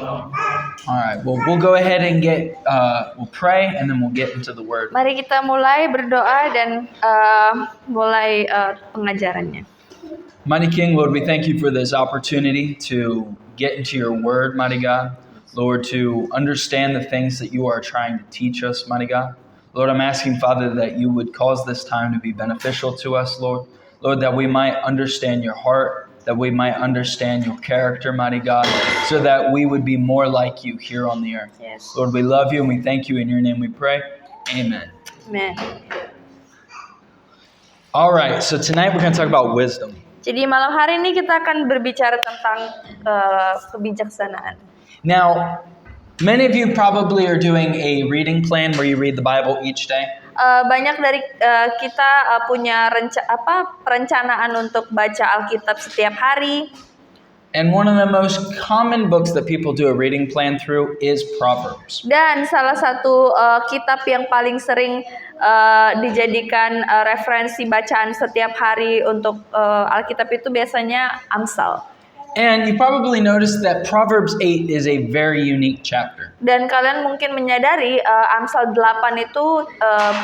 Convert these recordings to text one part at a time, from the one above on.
All right. Well, we'll go ahead and we'll pray and then we'll get into the word. Mari kita mulai berdoa dan mulai pengajarannya. Mighty King, Lord, we thank you for this opportunity to get into your word, mighty God. Lord, to understand the things that you are trying to teach us, mighty God. Lord, I'm asking, Father, that you would cause this time to be beneficial to us, Lord. Lord, that we might understand your heart, that we might understand your character, mighty God, so that we would be more like you here on the earth. Yes. Lord, we love you and we thank you. In your name we pray. Amen. Amen. All right, so tonight we're going to talk about wisdom. Jadi malam hari ini kita akan berbicara tentang kebijaksanaan. Now, many of you probably are doing a reading plan where you read the Bible each day. Banyak dari kita punya perencanaan untuk baca Alkitab setiap hari. And one of the most common books that people do a reading plan through is Proverbs. Dan salah satu kitab yang paling sering dijadikan referensi bacaan setiap hari untuk Alkitab itu biasanya Amsal. And you probably noticed that Proverbs 8 is a very unique chapter. Dan kalian mungkin menyadari Amsal 8 itu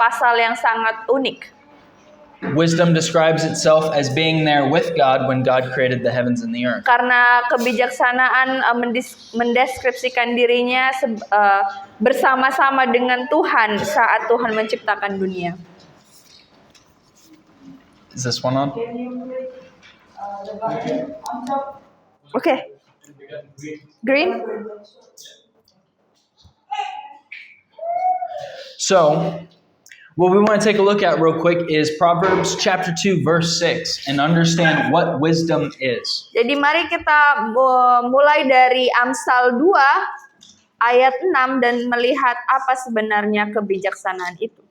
pasal yang sangat unik. Wisdom describes itself as being there with God when God created the heavens and the earth. Karena kebijaksanaan mendeskripsikan dirinya bersama-sama dengan Tuhan saat Tuhan menciptakan dunia. Is this one on? Okay. Green. So, what we want to take a look at real quick is Proverbs chapter 2 verse 6 and understand what wisdom is. Jadi mari kita mulai dari Amsal 2 ayat 6 dan melihat apa sebenarnya kebijaksanaan itu.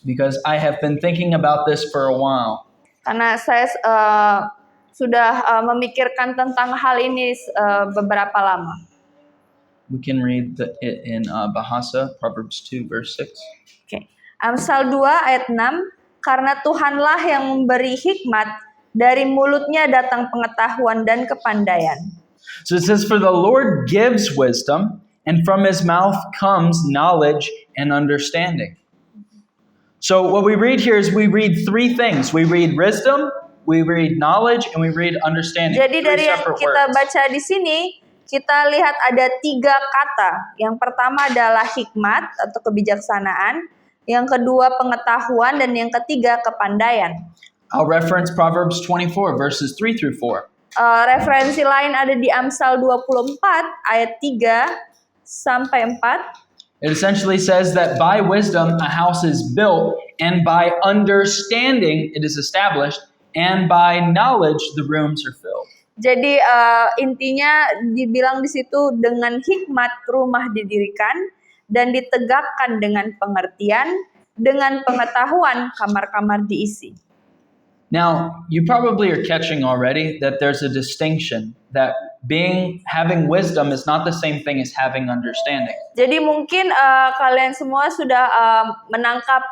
Because I have been thinking about this for a while. Karena saya sudah memikirkan tentang hal ini beberapa lama. We can read it in Bahasa, Proverbs 2 verse 6. Okay. Amsal 2 ayat 6, karena Tuhanlah yang memberi hikmat, dari mulutnya datang pengetahuan dan kepandaian. So it says, for the Lord gives wisdom, and from his mouth comes knowledge and understanding. So what we read here is we read three things. We read wisdom, we read knowledge, and we read understanding. Jadi dari yang kita baca di sini, kita lihat ada 3 kata. Yang pertama adalah hikmat atau kebijaksanaan. Yang kedua pengetahuan dan yang ketiga kepandaian. I'll reference Proverbs 24 verses 3 through 4. Referensi lain ada di Amsal 24 ayat 3 sampai 4. It essentially says that by wisdom a house is built, and by understanding it is established, and by knowledge the rooms are filled. Jadi intinya dibilang di situ dengan hikmat rumah didirikan dan ditegakkan dengan pengertian, dengan pengetahuan kamar-kamar diisi. Now, you probably are catching already that there's a distinction that having wisdom is not the same thing as having understanding. Jadi mungkin kalian semua sudah menangkap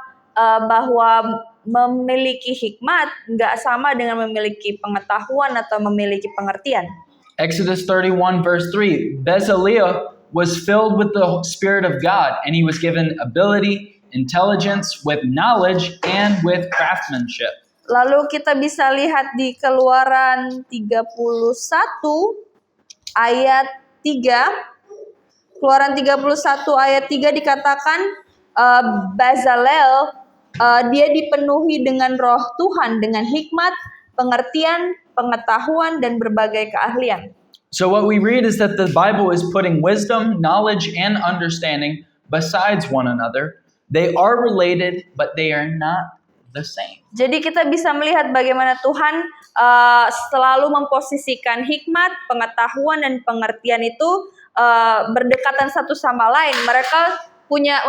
bahwa memiliki hikmat nggak sama dengan memiliki pengetahuan atau memiliki pengertian. Exodus 31 verse 3, Bezalel was filled with the Spirit of God, and he was given ability, intelligence, with knowledge, and with craftsmanship. Lalu kita bisa lihat di Keluaran 31 ayat 3. Keluaran 31 ayat 3 dikatakan Bezalel dia dipenuhi dengan roh Tuhan, dengan hikmat, pengertian, pengetahuan, dan berbagai keahlian. So what we read is that the Bible is putting wisdom, knowledge, and understanding besides one another. They are related, but they are not the same. Jadi kita bisa melihat bagaimana Tuhan selalu memposisikan hikmat, pengetahuan, dan pengertian itu berdekatan satu sama lain. Mereka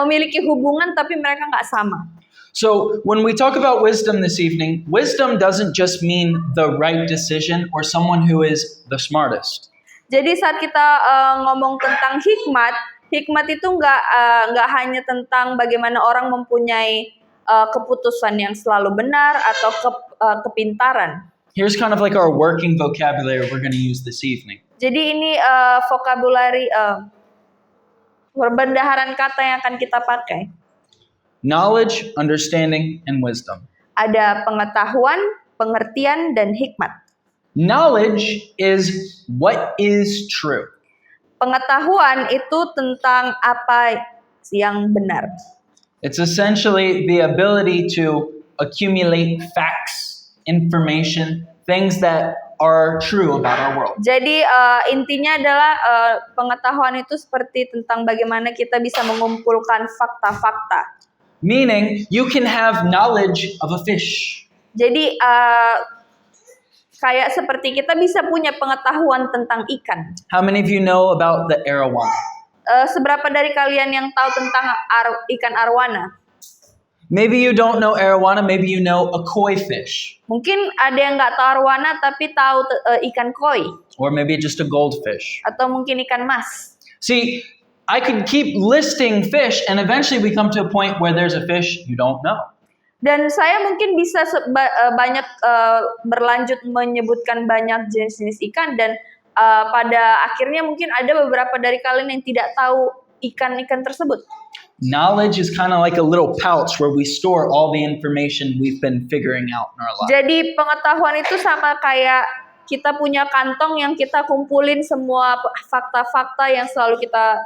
memiliki hubungan, tapi mereka nggak sama. So when we talk about wisdom this evening, wisdom doesn't just mean the right decision or someone who is the smartest. Jadi saat kita ngomong tentang hikmat itu nggak hanya tentang bagaimana orang mempunyai keputusan yang selalu benar atau kepintaran. Here's kind of like our working vocabulary we're going to use this evening. Jadi ini vocabulary perbendaharaan kata yang akan kita pakai. Knowledge, understanding, and wisdom. Ada pengetahuan, pengertian, dan hikmat. Knowledge is what is true. Pengetahuan itu tentang apa yang benar. It's essentially the ability to accumulate facts, information, things that are true about our world. Jadi intinya adalah pengetahuan itu seperti tentang bagaimana kita bisa mengumpulkan fakta-fakta. Meaning, you can have knowledge of a fish. Jadi kayak seperti kita bisa punya pengetahuan tentang ikan. How many of you know about the arowana? Seberapa dari kalian yang tahu tentang ikan arwana? Maybe you don't know arowana, maybe you know a koi fish. Mungkin ada yang nggak tahu arwana tapi tahu ikan koi. Or maybe just a goldfish. Atau mungkin ikan mas. See, I could keep listing fish and eventually we come to a point where there's a fish you don't know. Dan saya mungkin bisa banyak berlanjut menyebutkan banyak jenis-jenis ikan dan pada akhirnya mungkin ada beberapa dari kalian yang tidak tahu ikan-ikan tersebut. Knowledge is kind of like a little pouch where we store all the information we've been figuring out in our life. Jadi pengetahuan itu sama kayak kita punya kantong yang kita kumpulin semua fakta-fakta yang selalu kita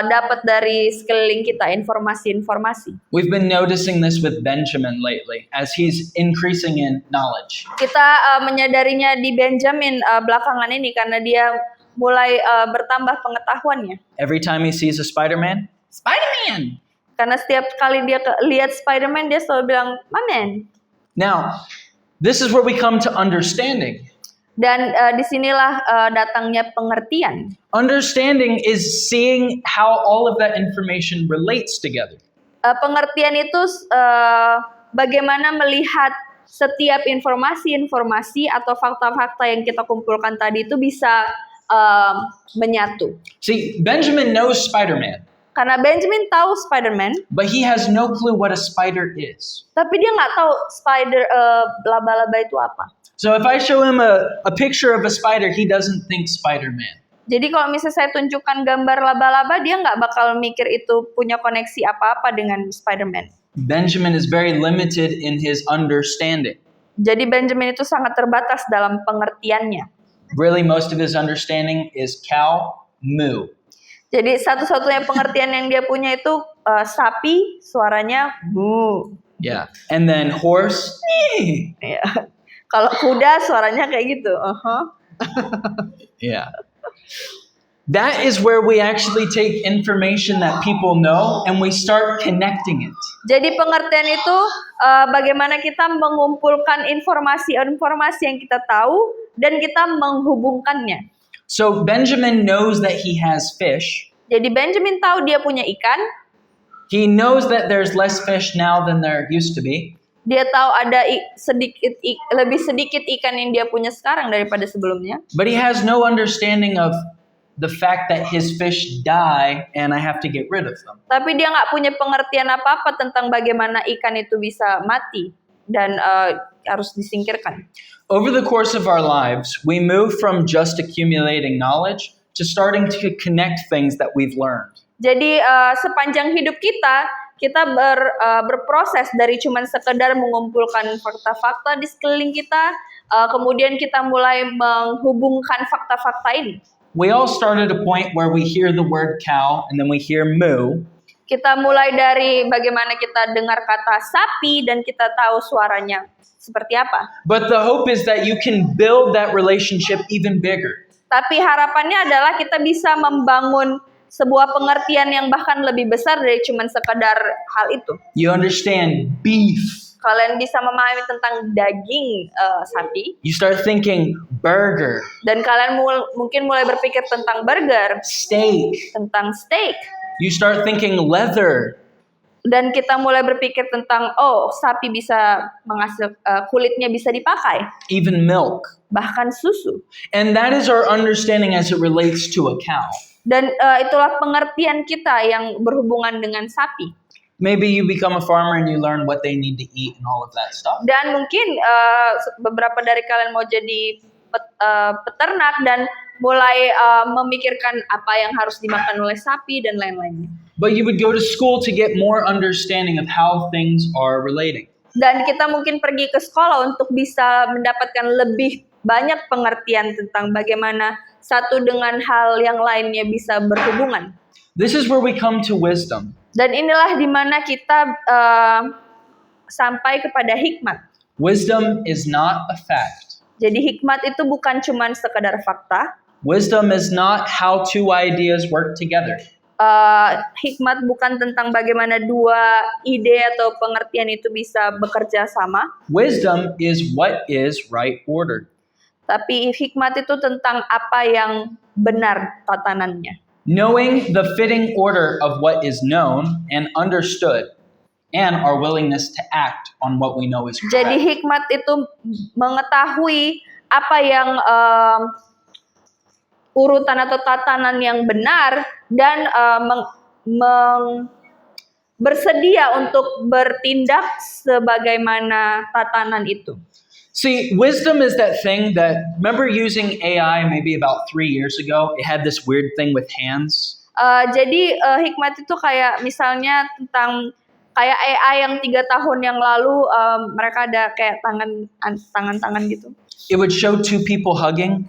dapat dari sekeliling kita, informasi-informasi. We've been noticing this with Benjamin lately as he's increasing in knowledge. Kita menyadarinya di Benjamin belakangan ini karena dia mulai bertambah pengetahuannya. Every time he sees a Spider-Man, Spider-Man! Karena setiap kali dia lihat Spider-Man, dia selalu bilang, "Mamen." Now, this is where we come to understanding. Dan disinilah datangnya pengertian. Understanding is seeing how all of that information relates together. Pengertian itu bagaimana melihat setiap informasi atau fakta-fakta yang kita kumpulkan tadi itu bisa menyatu. See, Benjamin knows Spider-Man, Karena Benjamin tahu Spider-Man, but he has no clue what a spider is. tapi dia nggak tahu laba-laba itu apa. So if I show him a picture of a spider, he doesn't think Spider-Man. Jadi kalau misalnya saya tunjukkan gambar laba-laba, dia nggak bakal mikir itu punya koneksi apa-apa dengan Spider-Man. Benjamin is very limited in his understanding. Jadi Benjamin itu sangat terbatas dalam pengertiannya. Really, most of his understanding is cow, moo. Jadi satu-satunya pengertian yang dia punya itu sapi, suaranya bu. Yeah. And then horse, nee. Ya. Kalau kuda suaranya kayak gitu. Yeah. That is where we actually take information that people know and we start connecting it. Jadi pengertian itu bagaimana kita mengumpulkan informasi yang kita tahu dan kita menghubungkannya. So Benjamin knows that he has fish. Jadi Benjamin tahu dia punya ikan. He knows that there's less fish now than there used to be. Dia tahu ada lebih sedikit ikan yang dia punya sekarang daripada sebelumnya. But he has no understanding of the fact that his fish die and I have to get rid of them. Tapi dia nggak punya pengertian apa-apa tentang bagaimana ikan itu bisa mati dan harus disingkirkan. Over the course of our lives, we move from just accumulating knowledge to starting to connect things that we've learned. Jadi sepanjang hidup kita berproses dari cuman sekedar mengumpulkan fakta-fakta di sekeliling kita, kemudian kita mulai menghubungkan fakta-fakta ini. We all start at a point where we hear the word cow and then we hear moo. Kita mulai dari bagaimana kita dengar kata sapi dan kita tahu suaranya seperti apa. But the hope is that you can build that relationship even bigger. Tapi harapannya adalah kita bisa membangun sebuah pengertian yang bahkan lebih besar dari cuman sekadar hal itu. You understand beef. Kalian bisa memahami tentang daging sapi. You start thinking burger, Dan kalian mungkin mulai berpikir tentang burger, steak. tentang steak. You start thinking leather. Dan kita mulai berpikir tentang, sapi bisa kulitnya bisa dipakai. Even milk. Bahkan susu. And that is our understanding as it relates to a cow. Dan itulah pengertian kita yang berhubungan dengan sapi. Maybe you become a farmer and you learn what they need to eat and all of that stuff. Dan mungkin beberapa dari kalian mau jadi peternak dan mulai memikirkan apa yang harus dimakan oleh sapi dan lain-lainnya. But you would go to school to get more understanding of how things are relating. Dan kita mungkin pergi ke sekolah untuk bisa mendapatkan lebih banyak pengertian tentang bagaimana satu dengan hal yang lainnya bisa berhubungan. This is where we come to wisdom. Dan inilah di mana kita sampai kepada hikmat. Wisdom is not a fact. Jadi hikmat itu bukan cuma sekedar fakta. Wisdom is not how two ideas work together. Hikmat bukan tentang bagaimana dua ide atau pengertian itu bisa bekerja sama. Wisdom is what is right order. Tapi hikmat itu tentang apa yang benar tatanannya. Knowing the fitting order of what is known and understood, and our willingness to act on what we know is Jadi correct. hikmat itu mengetahui apa yang urutan atau tatanan yang benar dan bersedia untuk bertindak sebagaimana tatanan itu. See, wisdom is that thing that, remember using AI maybe about 3 years ago? It had this weird thing with hands. Jadi hikmat itu kayak misalnya tentang kayak AI yang 3 tahun yang lalu mereka ada kayak tangan gitu. It would show two people hugging.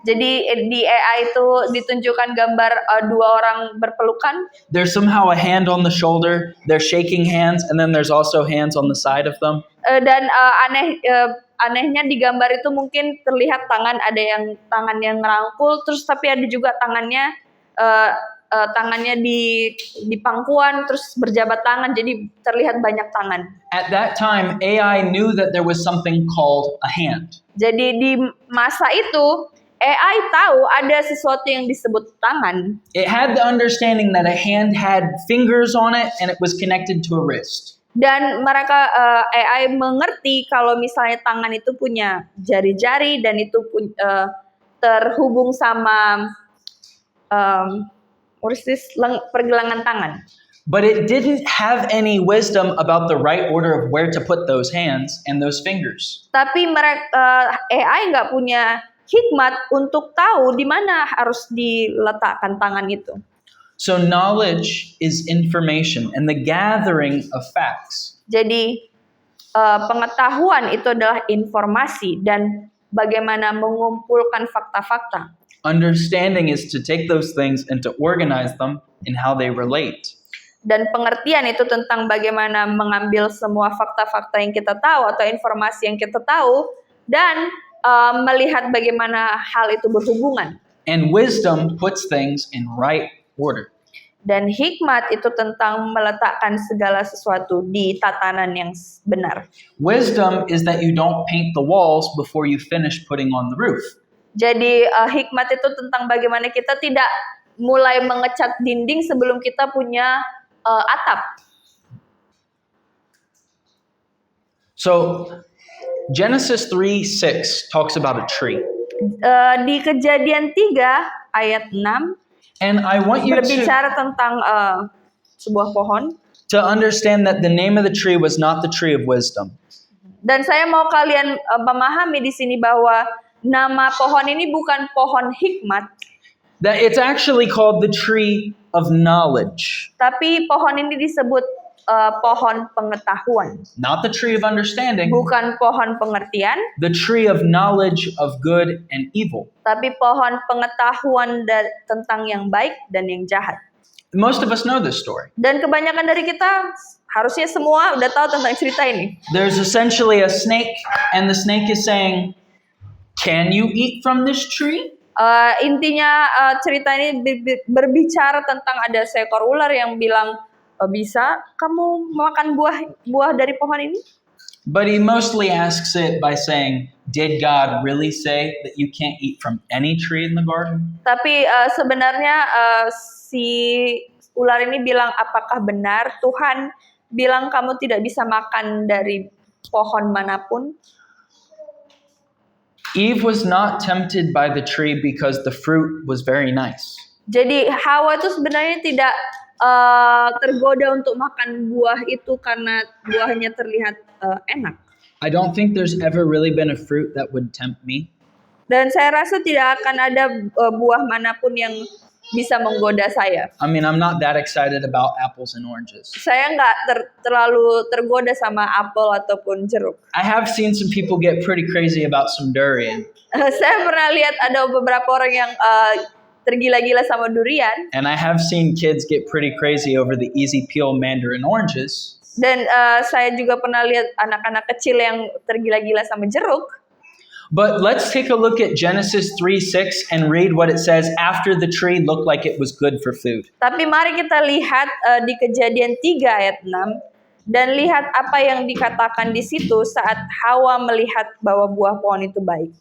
Jadi di AI itu ditunjukkan gambar 2 orang berpelukan. There's somehow a hand on the shoulder, they're shaking hands, and then there's also hands on the side of them. Dan anehnya di gambar itu mungkin terlihat ada yang tangan yang ngerangkul, terus tapi ada juga tangannya di pangkuan, terus berjabat tangan, jadi terlihat banyak tangan. At that time, AI knew that there was something called a hand. Jadi di masa itu AI tahu ada sesuatu yang disebut tangan. It had the understanding that a hand had fingers on it and it was connected to a wrist. Dan mereka AI mengerti kalau misalnya tangan itu punya jari-jari dan itu terhubung sama pergelangan tangan. But it didn't have any wisdom about the right order of where to put those hands and those fingers. Tapi AI nggak punya hikmat untuk tahu di mana harus diletakkan tangan itu. So knowledge is information and the gathering of facts. Jadi pengetahuan itu adalah informasi dan bagaimana mengumpulkan fakta-fakta. Understanding is to take those things and to organize them in how they relate. Dan pengertian itu tentang bagaimana mengambil semua fakta-fakta yang kita tahu atau informasi yang kita tahu dan melihat bagaimana hal itu berhubungan. And wisdom puts things in right order. Dan hikmat itu tentang meletakkan segala sesuatu di tatanan yang benar. Wisdom is that you don't paint the walls before you finish putting on the roof. Jadi hikmat itu tentang bagaimana kita tidak mulai mengecat dinding sebelum kita punya atap. So Genesis 3:6 talks about a tree. Di Kejadian 3 ayat 6 And I want you berbicara tentang sebuah pohon. to understand that the name of the tree was not the tree of wisdom. Dan saya mau kalian memahami di sini bahwa nama pohon ini bukan pohon hikmat, That it's actually called the tree of knowledge, tapi pohon ini disebut pohon pengetahuan. not the tree of understanding, Bukan pohon pengertian, the tree of knowledge of good and evil. tapi pohon pengetahuan tentang yang baik dan yang jahat. Most of us know this story. Dan kebanyakan dari kita harusnya semua udah tahu tentang cerita ini. There's essentially a snake, and the snake is saying, "Can you eat from this tree?" Intinya cerita ini berbicara tentang ada seekor ular yang bilang, bisa kamu makan buah dari pohon ini? But he mostly asks it by saying, "Did God really say that you can't eat from any tree in the garden?" Tapi sebenarnya si ular ini bilang, apakah benar Tuhan bilang kamu tidak bisa makan dari pohon manapun? Eve was not tempted by the tree because the fruit was very nice. Jadi Hawa itu sebenarnya tidak tergoda untuk makan buah itu karena buahnya terlihat enak. I don't think there's ever really been a fruit that would tempt me. Dan saya rasa tidak akan ada buah manapun yang bisa menggoda saya. I mean, I'm not that excited about apples and oranges. Saya nggak terlalu tergoda sama apel ataupun jeruk. I have seen some people get pretty crazy about some durian. Saya pernah lihat ada beberapa orang yang tergila-gila sama durian. And I have seen kids get pretty crazy over the easy peel mandarin oranges. Dan saya juga pernah lihat anak-anak kecil yang tergila-gila sama jeruk. But let's take a look at Genesis 3:6 and read what it says after the tree looked like it was good for food. Tapi mari kita lihat di Kejadian 3 ayat 6 dan lihat apa yang dikatakan di situ saat Hawa melihat bahwa buah pohon itu baik.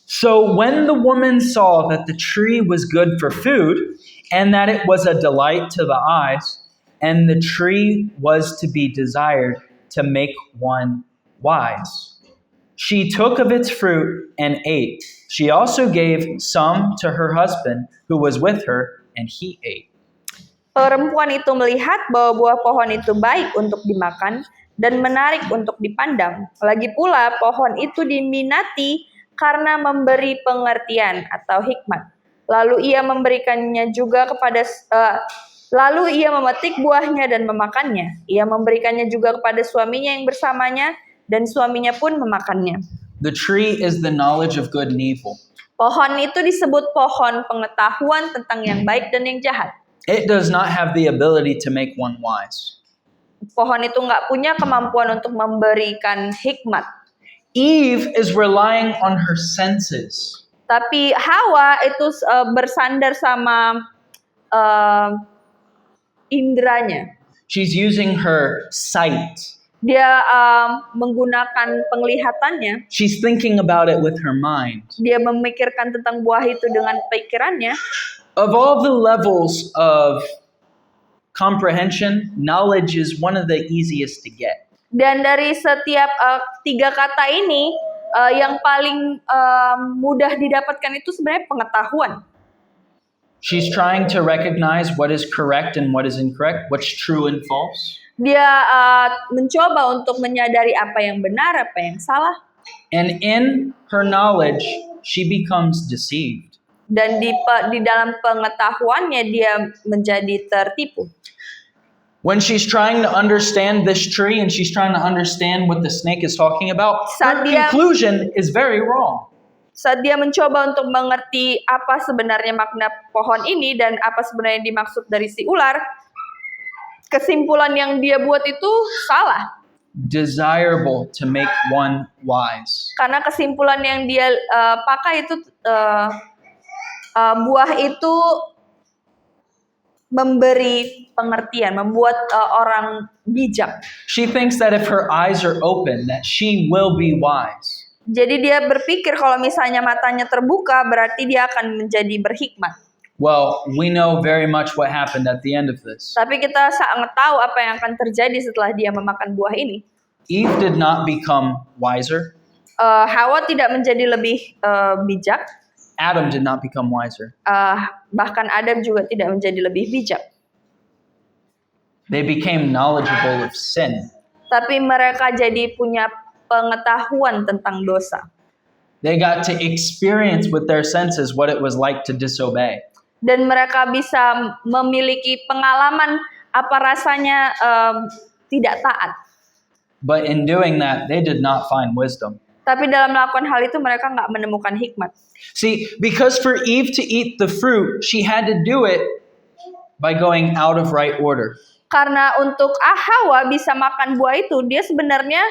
So when the woman saw that the tree was good for food and that it was a delight to the eyes and the tree was to be desired to make one wise, she took of its fruit and ate. She also gave some to her husband who was with her, and he ate. Perempuan itu melihat bahwa buah pohon itu baik untuk dimakan dan menarik untuk dipandang. Lagi pula pohon itu diminati karena memberi pengertian atau hikmat. Lalu ia memberikannya juga lalu ia memetik buahnya dan memakannya. Ia memberikannya juga kepada suaminya yang bersamanya, dan suaminya pun memakannya. The tree is the knowledge of good and evil. Pohon itu disebut pohon pengetahuan tentang yang baik dan yang jahat. It does not have the ability to make one wise. Pohon itu nggak punya kemampuan untuk memberikan hikmat. Eve is relying on her senses. Tapi Hawa itu bersandar sama indranya. She's using her sight. Dia menggunakan penglihatannya. She's thinking about it with her mind. Dia memikirkan tentang buah itu dengan pikirannya. Of all the levels of comprehension, knowledge is one of the easiest to get. Dan dari setiap tiga kata ini, yang paling mudah didapatkan itu sebenarnya pengetahuan. She's trying to recognize what is correct and what is incorrect, what's true and false. Dia mencoba untuk menyadari apa yang benar, apa yang salah. And in her knowledge, she becomes deceived. Dan di dalam pengetahuannya dia menjadi tertipu. When she's trying to understand this tree and she's trying to understand what the snake is talking about, her conclusion is very wrong. Saat dia mencoba untuk mengerti apa sebenarnya makna pohon ini dan apa sebenarnya yang dimaksud dari si ular, kesimpulan yang dia buat itu salah. Desirable to make one wise. Karena kesimpulan yang dia pakai itu buah itu memberi pengertian, membuat orang bijak. She thinks that if her eyes are open, that she will be wise. Jadi dia berpikir kalau misalnya matanya terbuka, berarti dia akan menjadi berhikmat. Well, we know very much what happened at the end of this. Tapi kita sangat tahu apa yang akan terjadi setelah dia memakan buah ini. Eve did not become wiser. Hawa tidak menjadi lebih bijak. Adam did not become wiser. Bahkan Adam juga tidak menjadi lebih bijak. They became knowledgeable of sin. Tapi mereka jadi punya pengetahuan tentang dosa. They got to experience with their senses what it was like to disobey. Dan mereka bisa memiliki pengalaman apa rasanya tidak taat. But in doing that, they did not find wisdom. Tapi dalam melakukan hal itu mereka nggak menemukan hikmat. See, because for Eve to eat the fruit, she had to do it by going out of right order. Karena untuk Hawa bisa makan buah itu, dia sebenarnya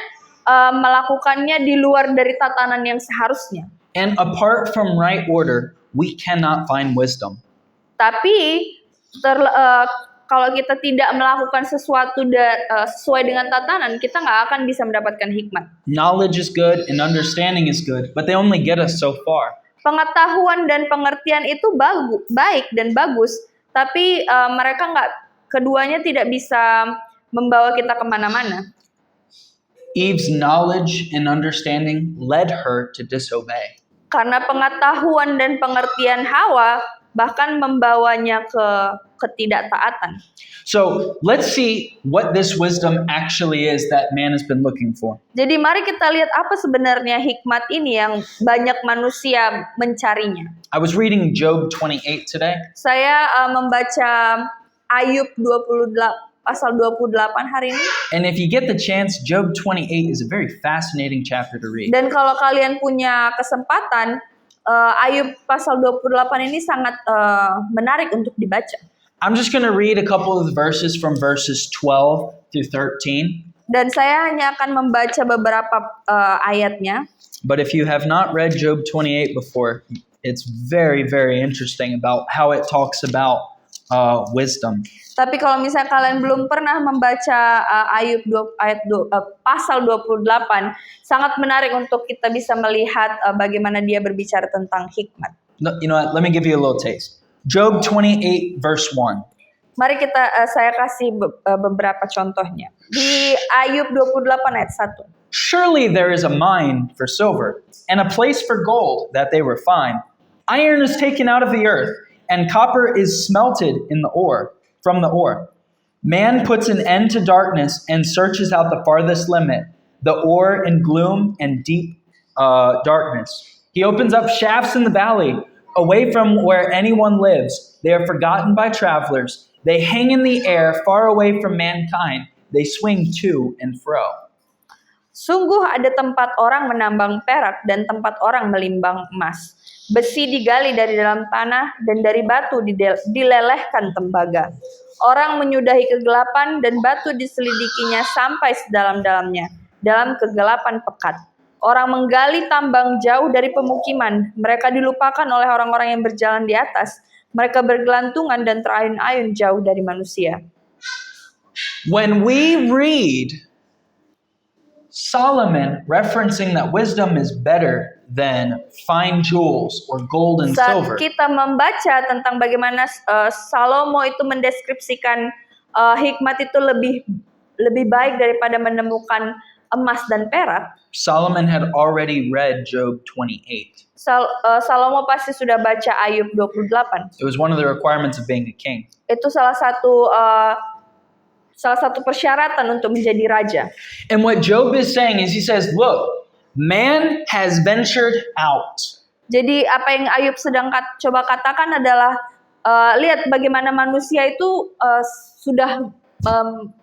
melakukannya di luar dari tatanan yang seharusnya. And apart from right order, we cannot find wisdom. Tapi kalau kita tidak melakukan sesuatu sesuai dengan tatanan, kita nggak akan bisa mendapatkan hikmat. Knowledge is good and understanding is good, but they only get us so far. Pengetahuan dan pengertian itu baik dan bagus, tapi keduanya tidak bisa membawa kita kemana-mana. Eve's knowledge and understanding led her to disobey. Karena pengetahuan dan pengertian Hawa bahkan membawanya ke ketidaktaatan. So let's see what this wisdom actually is that man has been looking for. Jadi mari kita lihat apa sebenarnya hikmat ini yang banyak manusia mencarinya. I was reading Job 28 today, Saya membaca Ayub 28 pasal 28 hari ini. and if you get the chance, Job 28 is a very fascinating chapter to read. Dan kalau kalian punya kesempatan, Ayub pasal 28 ini sangat menarik untuk dibaca. I'm just going to read a couple of the verses from verses 12 through 13. Dan saya hanya akan membaca beberapa ayatnya. But if you have not read Job 28 before, it's very, very interesting about how it talks about wisdom. Tapi kalau misalnya kalian belum pernah membaca Ayub pasal 28, sangat menarik untuk kita bisa melihat bagaimana dia berbicara tentang hikmat. No, you know what? Let me give you a little taste. Job 28 verse 1. Mari saya kasih beberapa contohnya. Di Ayub 28 ayat 1. Surely there is a mine for silver, and a place for gold that they refine. Iron is taken out of the earth, and copper is smelted in the ore, from the ore. Man puts an end to darkness and searches out the farthest limit, the ore in gloom and deep darkness. He opens up shafts in the valley, away from where anyone lives. They are forgotten by travelers. They hang in the air, far away from mankind. They swing to and fro. Sungguh ada tempat orang menambang perak dan tempat orang melimbang emas. Besi digali dari dalam tanah dan dari batu dilelehkan tembaga. Orang menyudahi kegelapan dan batu diselidikinya sampai sedalam-dalamnya, dalam kegelapan pekat. Orang menggali tambang jauh dari pemukiman. Mereka dilupakan oleh orang-orang yang berjalan di atas. Mereka bergelantungan dan terayun-ayun jauh dari manusia. When we read Solomon referencing that wisdom is better than fine jewels or gold and silver, Saat kita membaca tentang bagaimana Salomo itu mendeskripsikan hikmat itu lebih baik daripada menemukan emas dan perak, Solomon had already read Job 28. Salomo pasti sudah baca Ayub 28. It was one of the requirements of being a king. Itu salah satu persyaratan untuk menjadi raja. And what Job is saying is he says, look, man has ventured out. Jadi apa yang Ayub sedang coba katakan adalah lihat bagaimana manusia itu sudah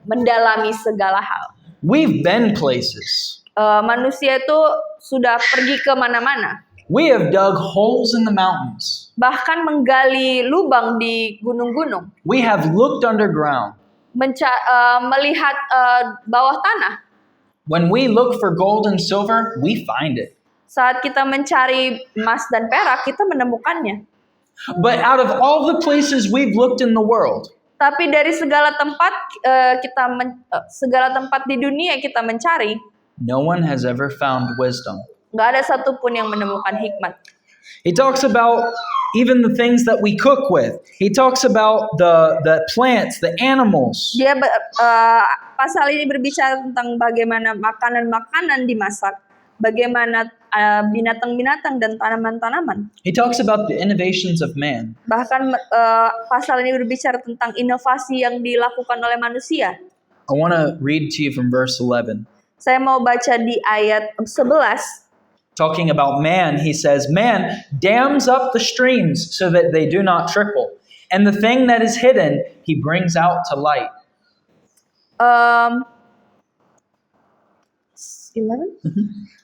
mendalami segala hal. We've been places. Manusia itu sudah pergi ke mana-mana. We have dug holes in the mountains. Bahkan menggali lubang di gunung-gunung. We have looked underground. Melihat bawah tanah. When we look for gold and silver, we find it. Saat kita mencari emas dan perak, kita menemukannya. But out of all the places we've looked in the world, tapi dari segala tempat segala tempat di dunia kita mencari, no one has ever found wisdom. Nggak ada satupun yang menemukan hikmat. He talks about even the things that we cook with. He talks about the plants, the animals. Dia pasal ini berbicara tentang bagaimana makanan-makanan dimasak, bagaimana binatang-binatang dan tanaman-tanaman. He talks about the innovations of man. Bahkan pasal ini berbicara tentang inovasi yang dilakukan oleh manusia. I want to read to you from verse 11. Saya mau baca di ayat 11. Talking about man, he says, man dams up the streams so that they do not trickle. And the thing that is hidden, he brings out to light. 11?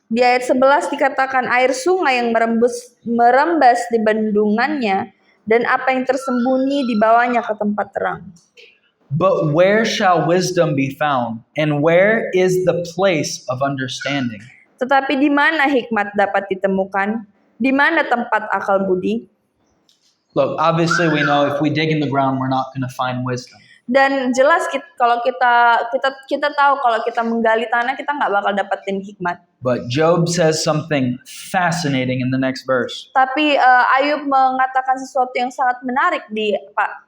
Di ayat 11 dikatakan air sungai yang merembas di bendungannya dan apa yang tersembunyi di bawahnya ke tempat terang. But where shall wisdom be found? And where is the place of understanding? Tetapi di mana hikmat dapat ditemukan? Di mana tempat akal budi? Look, obviously we know if we dig in the ground, we're not going to find wisdom. Dan jelas kalau kita tahu kalau kita menggali tanah kita nggak bakal dapetin hikmat. But Job says something fascinating in the next verse. Tapi Ayub mengatakan sesuatu yang sangat menarik di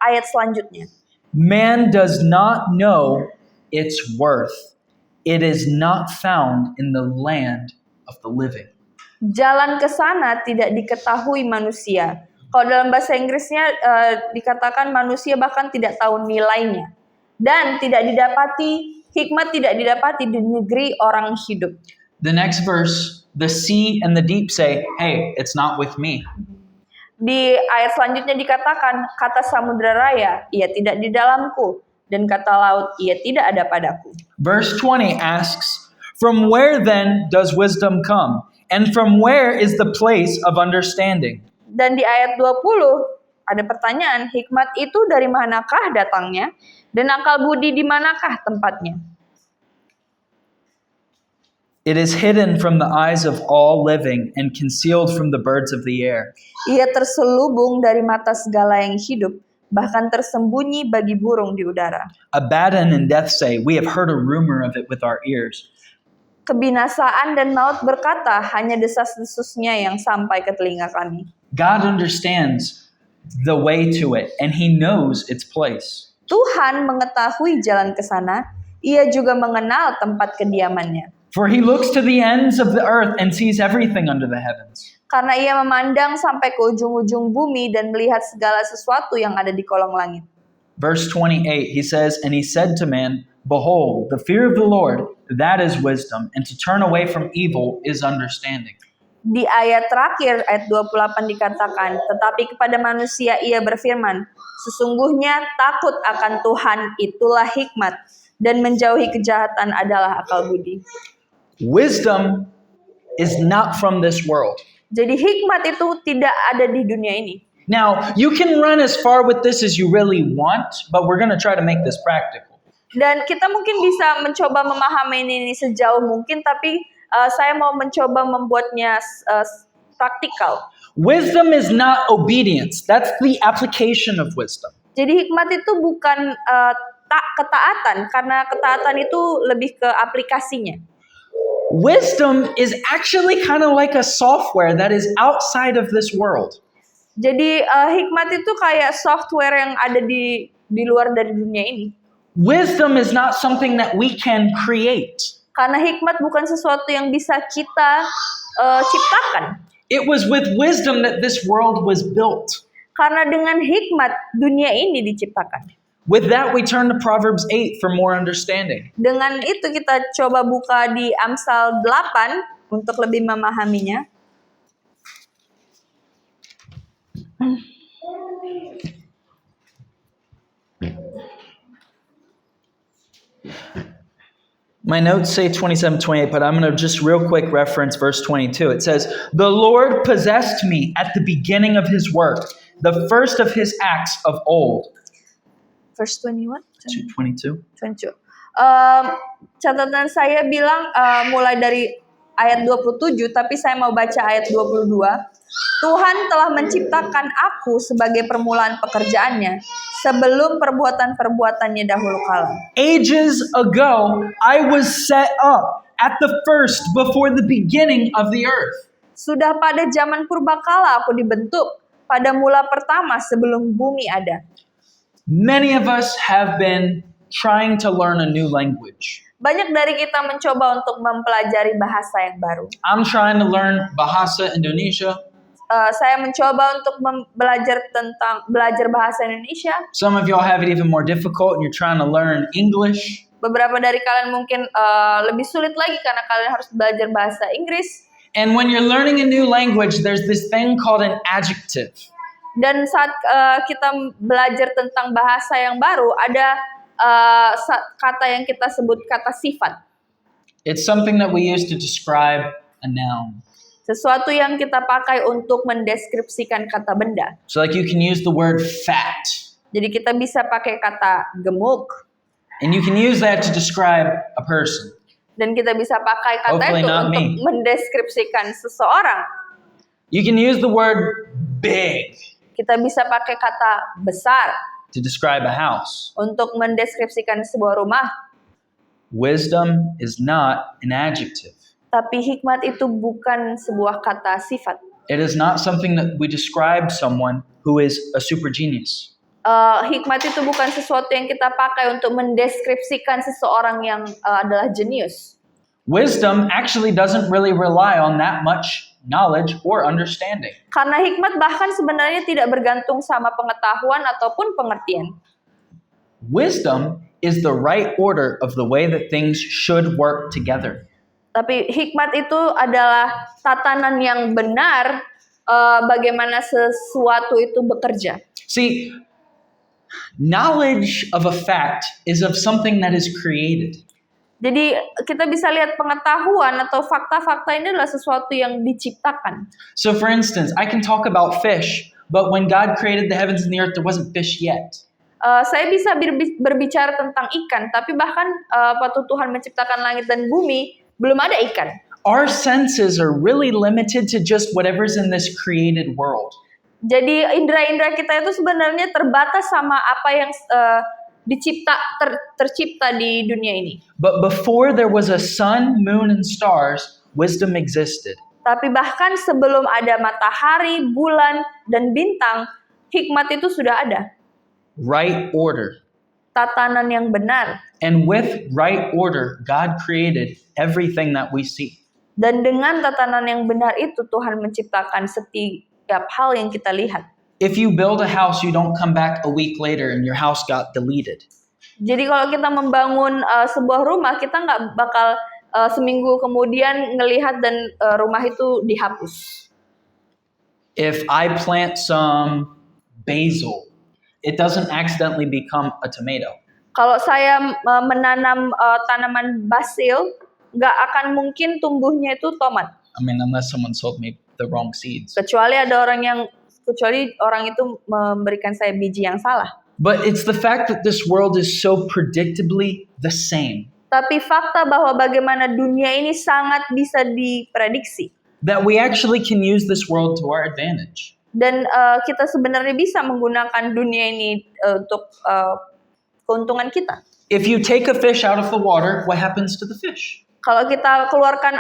ayat selanjutnya. Man does not know its worth. It is not found in the land of the living. Jalan ke sana tidak diketahui manusia. Kalau dalam bahasa Inggrisnya dikatakan manusia bahkan tidak tahu nilainya. Dan hikmat tidak didapati di negeri orang hidup. The next verse, the sea and the deep say, hey, it's not with me. Di ayat selanjutnya dikatakan, kata samudra raya, ia tidak di dalamku. Dan kata laut, ia tidak ada padaku. Verse 20 asks, from where then does wisdom come? And from where is the place of understanding? Dan di ayat 20 ada pertanyaan, hikmat itu dari manakah datangnya? Dan akal budi di manakah tempatnya? It is hidden from the eyes of all living and concealed from the birds of the air. Ia terselubung dari mata segala yang hidup, bahkan tersembunyi bagi burung di udara. Abaddon and death say, we have heard a rumor of it with our ears. Kebinasaan dan maut berkata, hanya desas-desusnya yang sampai ke telinga kami. God understands the way to it, and He knows its place. Tuhan mengetahui jalan ke sana, ia juga mengenal tempat kediamannya. For He looks to the ends of the earth and sees everything under the heavens. Karena ia memandang sampai ke ujung-ujung bumi dan melihat segala sesuatu yang ada di kolong langit. Verse 28, He says, and He said to man, behold, the fear of the Lord, that is wisdom, and to turn away from evil is understanding. Di ayat terakhir, ayat 28 dikatakan, tetapi kepada manusia ia berfirman, sesungguhnya takut akan Tuhan itulah hikmat, dan menjauhi kejahatan adalah akal budi. Wisdom is not from this world. Jadi hikmat itu tidak ada di dunia ini. Now, you can run as far with this as you really want, but we're going to try to make this practical. Dan kita mungkin bisa mencoba memahami ini sejauh mungkin, tapi saya mau mencoba membuatnya praktikal. Wisdom is not obedience. That's the application of wisdom. Jadi hikmat itu bukan ketaatan, karena ketaatan itu lebih ke aplikasinya. Wisdom is actually kind of like a software that is outside of this world. Jadi hikmat itu kayak software yang ada di luar dari dunia ini. Wisdom is not something that we can create. Karena hikmat bukan sesuatu yang bisa kita ciptakan. It was with wisdom that this world was built. Karena dengan hikmat dunia ini diciptakan. With that, we turn to Proverbs 8 for more understanding. Dengan itu kita coba buka di Amsal 8 untuk lebih memahaminya. My notes say 27-28, but I'm going to just real quick reference verse 22. It says, the Lord possessed me at the beginning of His work, the first of His acts of old. Verse 21? 22. 22. Catatan saya bilang mulai dari ayat 27, tapi saya mau baca ayat 22. Tuhan telah menciptakan aku sebagai permulaan pekerjaannya, sebelum perbuatan-perbuatannya dahulu kala. Ages ago, I was set up at the first before the beginning of the earth. Sudah pada zaman purbakala aku dibentuk, pada mula pertama sebelum bumi ada. Many of us have been trying to learn a new language. Banyak dari kita mencoba untuk mempelajari bahasa yang baru. I'm trying to learn Bahasa Indonesia. Saya mencoba untuk belajar bahasa Indonesia. Some of y'all have it even more difficult and you're trying to learn English. Beberapa dari kalian mungkin lebih sulit lagi karena kalian harus belajar bahasa Inggris. And when you're learning a new language, there's this thing called an adjective. Dan saat kita belajar tentang bahasa yang baru, ada kata yang kita sebut kata sifat. It's something that we use to describe a noun. Sesuatu yang kita pakai untuk mendeskripsikan kata benda. So like you can use the word fat. Jadi kita bisa pakai kata gemuk. And you can use that to describe a person. Dan kita bisa pakai kata Hopefully itu not untuk me. mendeskripsikan seseorang. You can use the word big Kita bisa pakai kata besar to describe a house. untuk mendeskripsikan sebuah rumah. Wisdom is not an adjective. Tapi hikmat itu bukan sebuah kata sifat. It is not something that we describe someone who is a super genius. Hikmat itu bukan sesuatu yang kita pakai untuk mendeskripsikan seseorang yang adalah jenius. Wisdom actually doesn't really rely on that much knowledge or understanding. Karena hikmat bahkan sebenarnya tidak bergantung sama pengetahuan ataupun pengertian. Wisdom is the right order of the way that things should work together. Tapi hikmat itu adalah tatanan yang benar bagaimana sesuatu itu bekerja. See, knowledge of a fact is of something that is created. Jadi kita bisa lihat pengetahuan atau fakta-fakta ini adalah sesuatu yang diciptakan. So for instance, I can talk about fish, but when God created the heavens and the earth, there wasn't fish yet. Saya bisa berbicara tentang ikan, tapi bahkan waktu Tuhan menciptakan langit dan bumi, belum ada ikan. Our senses are really limited to just whatever's in this created world. Jadi indera-indera kita itu sebenarnya terbatas sama apa yang tercipta di dunia ini. But before there was a sun, moon, and stars, wisdom existed. Tapi bahkan sebelum ada matahari, bulan, dan bintang, hikmat itu sudah ada. Right order. Tatanan yang benar. And with right order, God created everything that we see. Dan dengan tatanan yang benar itu, Tuhan menciptakan setiap hal yang kita lihat. If you build a house, you don't come back a week later and your house got deleted. Jadi kalau kita membangun sebuah rumah, kita nggak bakal seminggu kemudian ngelihat dan rumah itu dihapus. If I plant some basil, it doesn't accidentally become a tomato. Kalau saya menanam tanaman basil, nggak akan mungkin tumbuhnya itu tomat. I mean, unless someone sold me the wrong seeds. Kecuali orang itu memberikan saya biji yang salah. But it's the fact that this world is so predictably the same. Tapi fakta bahwa bagaimana dunia ini sangat bisa diprediksi. That we actually can use this world to our advantage. Dan kita sebenarnya bisa menggunakan dunia ini untuk keuntungan kita. If you take a fish out of the water, what happens to the fish? Kalau kita keluarkan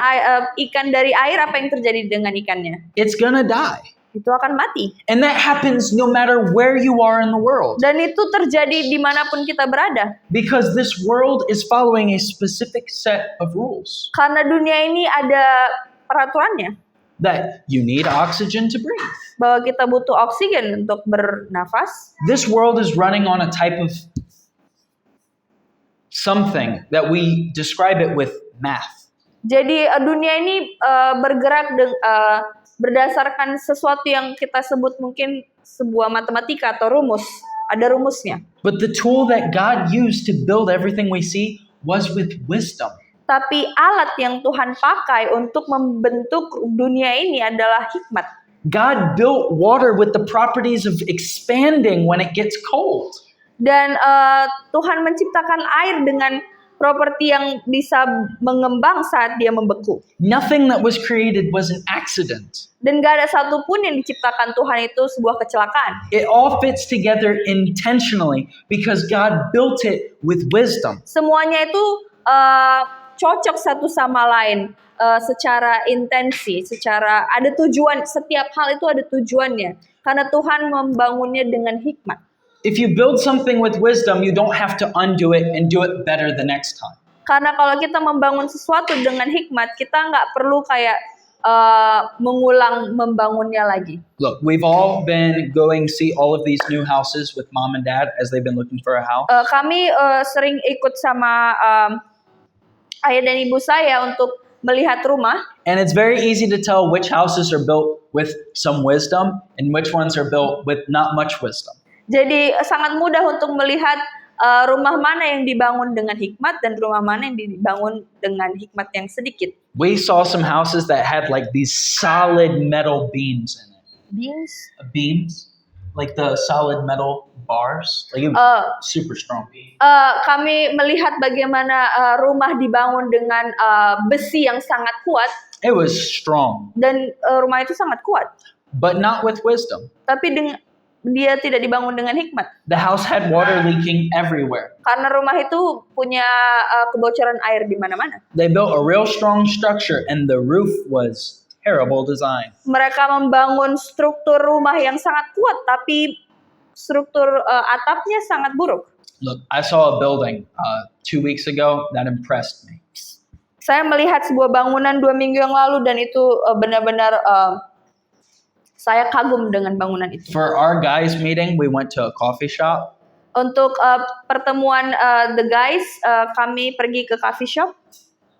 ikan dari air, apa yang terjadi dengan ikannya? It's gonna die. Itu akan mati. And that happens no matter where you are in the world. Dan itu terjadi dimanapun kita berada. Because this world is following a specific set of rules. Karena dunia ini ada peraturannya. That you need oxygen to breathe. Bahwa kita butuh oksigen untuk bernafas. This world is running on a type of something that we describe it with math. Jadi dunia ini bergerak berdasarkan sesuatu yang kita sebut mungkin sebuah matematika atau rumus. Ada rumusnya. But the tool that God used to build everything we see was with wisdom. Tapi alat yang Tuhan pakai untuk membentuk dunia ini adalah hikmat. God built water with the properties of expanding when it gets cold. Dan Tuhan menciptakan air dengan properti yang bisa mengembang saat dia membeku. Nothing that was created was an accident. Dan gak ada satupun yang diciptakan Tuhan itu sebuah kecelakaan. It all fits together intentionally because God built it with wisdom. Semuanya itu cocok satu sama lain secara intensi, secara ada tujuan. Setiap hal itu ada tujuannya. Karena Tuhan membangunnya dengan hikmat. If you build something with wisdom, you don't have to undo it and do it better the next time. Karena kalau kita membangun sesuatu dengan hikmat, kita nggak perlu kayak mengulang membangunnya lagi. Look, we've all been going see all of these new houses with mom and dad as they've been looking for a house. Kami sering ikut sama ayah dan ibu saya untuk melihat rumah. And it's very easy to tell which houses are built with some wisdom and which ones are built with not much wisdom. Jadi sangat mudah untuk melihat rumah mana yang dibangun dengan hikmat dan rumah mana yang dibangun dengan hikmat yang sedikit. We saw some houses that had like these solid metal beams in it. Beams? Beams? Like the solid metal bars? Like it was super strong. Kami melihat bagaimana rumah dibangun dengan besi yang sangat kuat. It was strong. Dan rumah itu sangat kuat. But not with wisdom. Tapi dia tidak dibangun dengan hikmat. The house had water leaking everywhere. Karena rumah itu punya kebocoran air di mana-mana. They built a real strong structure and the roof was terrible design. Mereka membangun struktur rumah yang sangat kuat, tapi struktur atapnya sangat buruk. Look, I saw a building 2 weeks ago that impressed me. Saya melihat sebuah bangunan 2 minggu yang lalu dan itu benar-benar saya kagum dengan bangunan itu. For our guys meeting, we went to a coffee shop. Untuk pertemuan the guys, kami pergi ke coffee shop.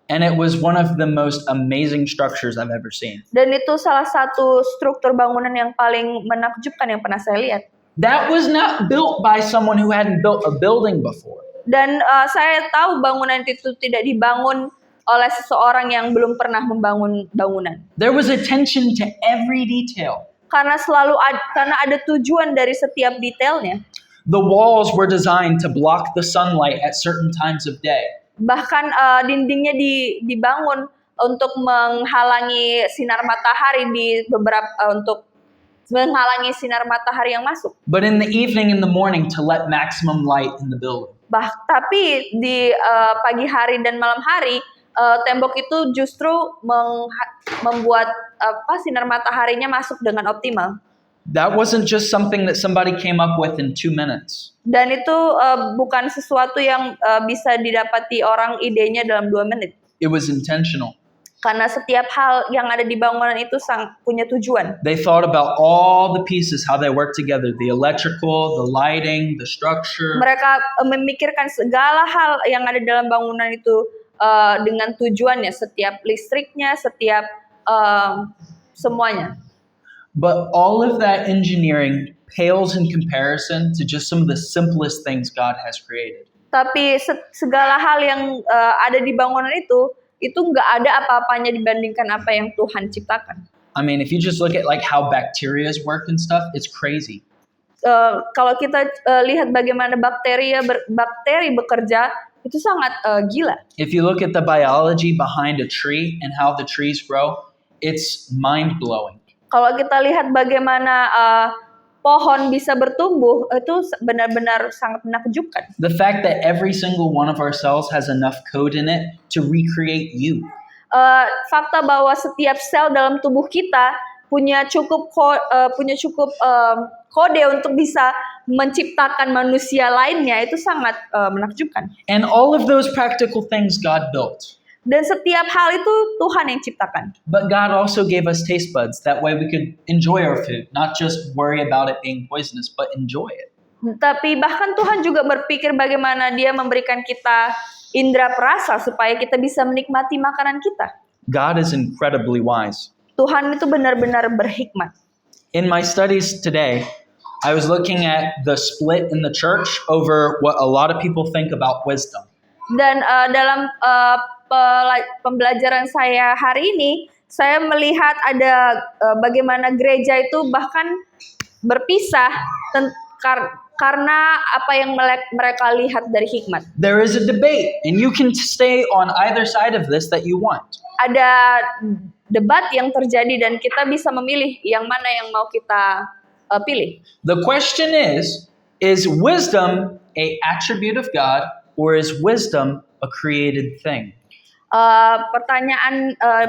And it was one of the most amazing structures I've ever seen. Dan itu salah satu struktur bangunan yang paling menakjubkan yang pernah saya lihat. That was not built by someone who hadn't built a building before. Dan saya tahu bangunan itu tidak dibangun oleh seseorang yang belum pernah membangun bangunan. There was attention to every detail. Karena karena ada tujuan dari setiap detailnya. The walls were designed to block the sunlight at certain times of day. Bahkan dindingnya dibangun untuk menghalangi sinar matahari untuk menghalangi sinar matahari yang masuk. But in the evening and the morning to let maximum light in the building. Tapi di pagi hari dan malam hari tembok itu justru membuat sinar mataharinya masuk dengan optimal. That wasn't just something that somebody came up with in 2 minutes. Dan itu bukan sesuatu yang bisa didapati orang idenya dalam 2 menit. It was intentional. Karena setiap hal yang ada di bangunan itu punya tujuan. They thought about all the pieces, how they work together, the electrical, the lighting, the structure. Mereka memikirkan segala hal yang ada dalam bangunan itu dengan tujuannya, setiap listriknya, setiap semuanya. But all of that engineering pales in comparison to just some of the simplest things God has created. Tapi segala hal yang ada di bangunan itu nggak ada apa-apanya dibandingkan apa yang Tuhan ciptakan. I mean, if you just look at like how bacteria work and stuff, it's crazy. Kalau kita lihat bagaimana bakteri bekerja, itu sangat gila. If you look at the biology behind a tree and how the trees grow, it's mind-blowing. Kalau kita lihat bagaimana pohon bisa bertumbuh, itu benar-benar sangat menakjubkan. The fact that every single one of our cells has enough code in it to recreate you. Fakta bahwa setiap sel dalam tubuh kita punya cukup kode untuk bisa menciptakan manusia lainnya, itu sangat menakjubkan. And all of those practical things God built. Dan setiap hal itu Tuhan yang ciptakan. But God also gave us taste buds. That way we could enjoy our food, not just worry about it being poisonous, but enjoy it. Tapi bahkan Tuhan juga berpikir bagaimana Dia memberikan kita indera perasa supaya kita bisa menikmati makanan kita. God is incredibly wise. Tuhan itu benar-benar berhikmat. In my studies today, I was looking at the split in the church over what a lot of people think about wisdom. Dan dalam pembelajaran saya hari ini, saya melihat ada bagaimana gereja itu bahkan berpisah karena apa yang mereka lihat dari hikmat. There is a debate, and you can stay on either side of this that you want. Ada debat yang terjadi dan kita bisa memilih yang mana yang mau kita pilih. The question is wisdom an attribute of God, or is wisdom a created thing?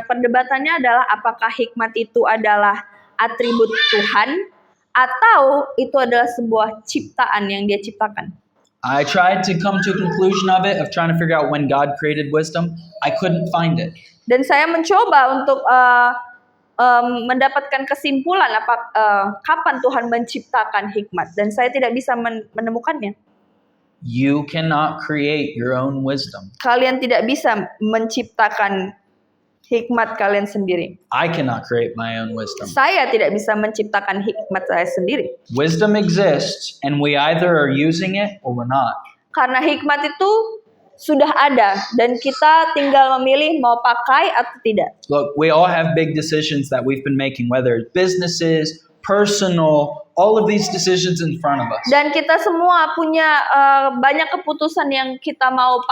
Perdebatannya adalah apakah hikmat itu adalah atribut Tuhan atau itu adalah sebuah ciptaan yang Dia ciptakan. I tried to come to a conclusion of it, of trying to figure out when God created wisdom. I couldn't find it. Dan saya mencoba untuk mendapatkan kesimpulan kapan Tuhan menciptakan hikmat, dan saya tidak bisa menemukannya. You cannot create your own wisdom. Kalian tidak bisa menciptakan hikmat kalian sendiri. I cannot create my own wisdom. Saya tidak bisa menciptakan hikmat saya sendiri. Wisdom exists, and we either are using it or we're not. Karena hikmat itu sudah ada, dan kita tinggal memilih mau pakai atau tidak. Look, we all have big decisions that we've been making, whether it's businesses, personal, all of these decisions in front of us. Dan kita semua punya banyak keputusan yang kita mau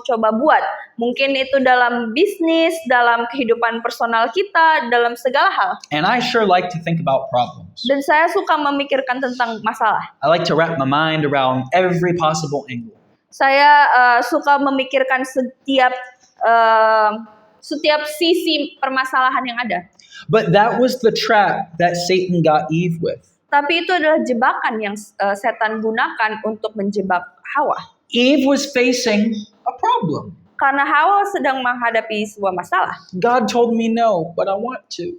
coba buat. Mungkin itu dalam bisnis, dalam kehidupan personal kita, dalam segala hal. And I sure like to think about problems. Dan saya suka memikirkan tentang masalah. I like to wrap my mind around every possible angle. Saya suka memikirkan setiap sisi permasalahan yang ada. But that was the trap that Satan got Eve with. Tapi itu adalah jebakan yang setan gunakan untuk menjebak Hawa. Eve was facing a problem. Karena Hawa sedang menghadapi sebuah masalah. God told me no, but I want to.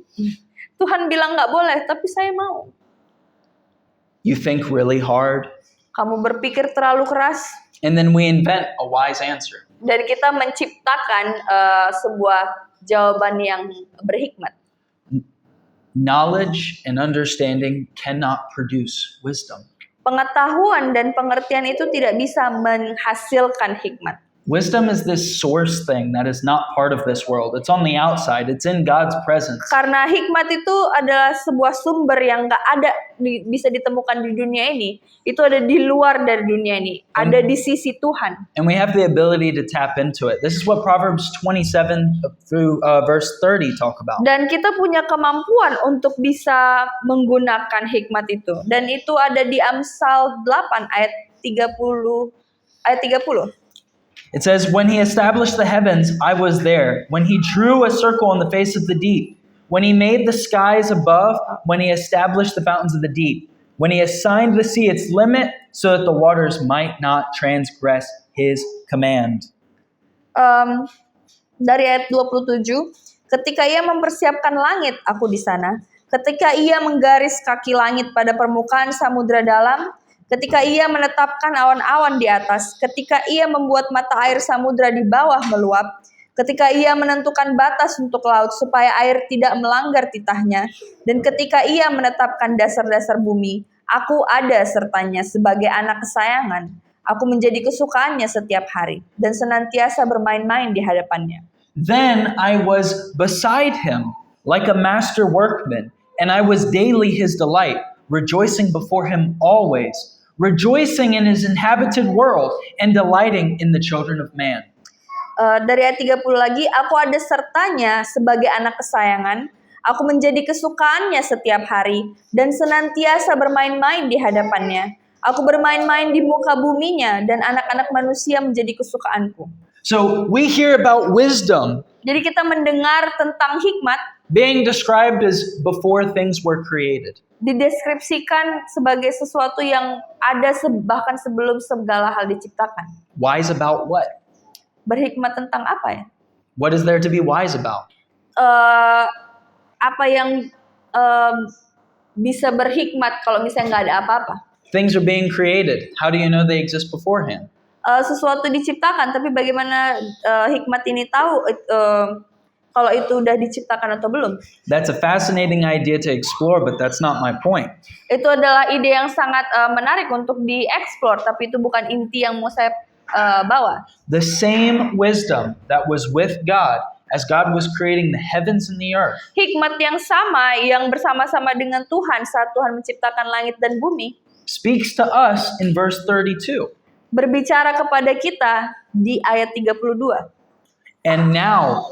Tuhan bilang nggak boleh, tapi saya mau. You think really hard, Kamu berpikir terlalu keras, and then we invent a wise answer. dan kita menciptakan sebuah jawaban yang berhikmat. Knowledge and understanding cannot produce wisdom. Pengetahuan dan pengertian itu tidak bisa menghasilkan hikmat. Wisdom is this source thing that is not part of this world. It's on the outside. It's in God's presence. Karena hikmat itu adalah sebuah sumber yang nggak ada bisa ditemukan di dunia ini. Itu ada di luar dari dunia ini. Ada di sisi Tuhan. And we have the ability to tap into it. This is what Proverbs 27 through verse 30 talk about. Dan kita punya kemampuan untuk bisa menggunakan hikmat itu. Dan itu ada di Amsal 8 ayat 30. It says, when he established the heavens, I was there. When he drew a circle on the face of the deep. When he made the skies above. When he established the fountains of the deep. When he assigned the sea its limit, so that the waters might not transgress his command. Dari ayat 27, ketika ia mempersiapkan langit, aku di sana. Ketika ia menggaris kaki langit pada permukaan samudra dalam. Ketika ia menetapkan awan-awan di atas, ketika ia membuat mata air samudra di bawah meluap, ketika ia menentukan batas untuk laut supaya air tidak melanggar titahnya, dan ketika ia menetapkan dasar-dasar bumi, aku ada sertanya sebagai anak kesayangan. Aku menjadi kesukaannya setiap hari, dan senantiasa bermain-main di hadapannya. Then I was beside him like a master workman, and I was daily his delight, rejoicing before him always. Rejoicing in his inhabited world and delighting in the children of man. Dari ayat 30 lagi, aku ada sertanya sebagai anak kesayangan, aku menjadi kesukaannya setiap hari, dan senantiasa bermain-main di hadapannya. Aku bermain-main di muka buminya, dan anak-anak manusia menjadi kesukaanku. So we hear about wisdom Jadi kita mendengar tentang hikmat being described as before things were created. dideskripsikan sebagai sesuatu yang ada bahkan sebelum segala hal diciptakan. Wise about what? Berhikmat tentang apa ya? What is there to be wise about? Apa yang bisa berhikmat kalau misalnya nggak ada apa-apa? Things are being created. How do you know they exist beforehand? Sesuatu diciptakan, tapi bagaimana hikmat ini tahu kalau itu udah diciptakan atau belum? That's a fascinating idea to explore, but that's not my point. Itu adalah ide yang sangat menarik untuk dieksplor, tapi itu bukan inti yang mau saya bawa. The same wisdom that was with God as God was creating the heavens and the earth Hikmat yang sama yang bersama-sama dengan Tuhan saat Tuhan menciptakan langit dan bumi speaks to us in verse 32. berbicara kepada kita di ayat 32. And now,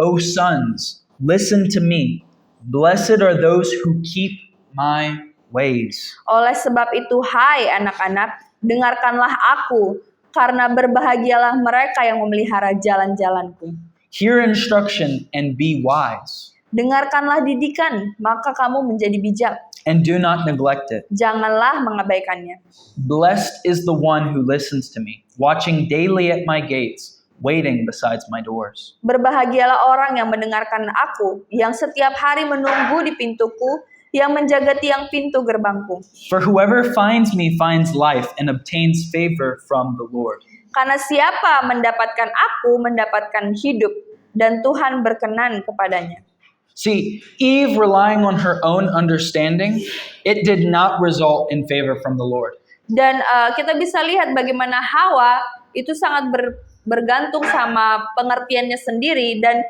O sons, listen to me. Blessed are those who keep my ways. Oleh sebab itu, hai anak-anak, dengarkanlah aku, karena berbahagialah mereka yang memelihara jalan-jalanku. Hear instruction and be wise, Dengarkanlah didikan, maka kamu menjadi bijak. and do not neglect it. Janganlah mengabaikannya. Blessed is the one who listens to me, watching daily at my gates, waiting besides my doors. Berbahagialah orang yang mendengarkan aku, yang setiap hari menunggu di pintuku, yang menjaga tiang pintu gerbangku. For whoever finds me finds life and obtains favor from the Lord. Karena siapa mendapatkan aku, mendapatkan hidup, dan Tuhan berkenan kepadanya. See, Eve relying on her own understanding, it did not result in favor from the Lord. Dan kita bisa lihat bagaimana Hawa itu sangat bergantung sama pengertiannya sendiri, dan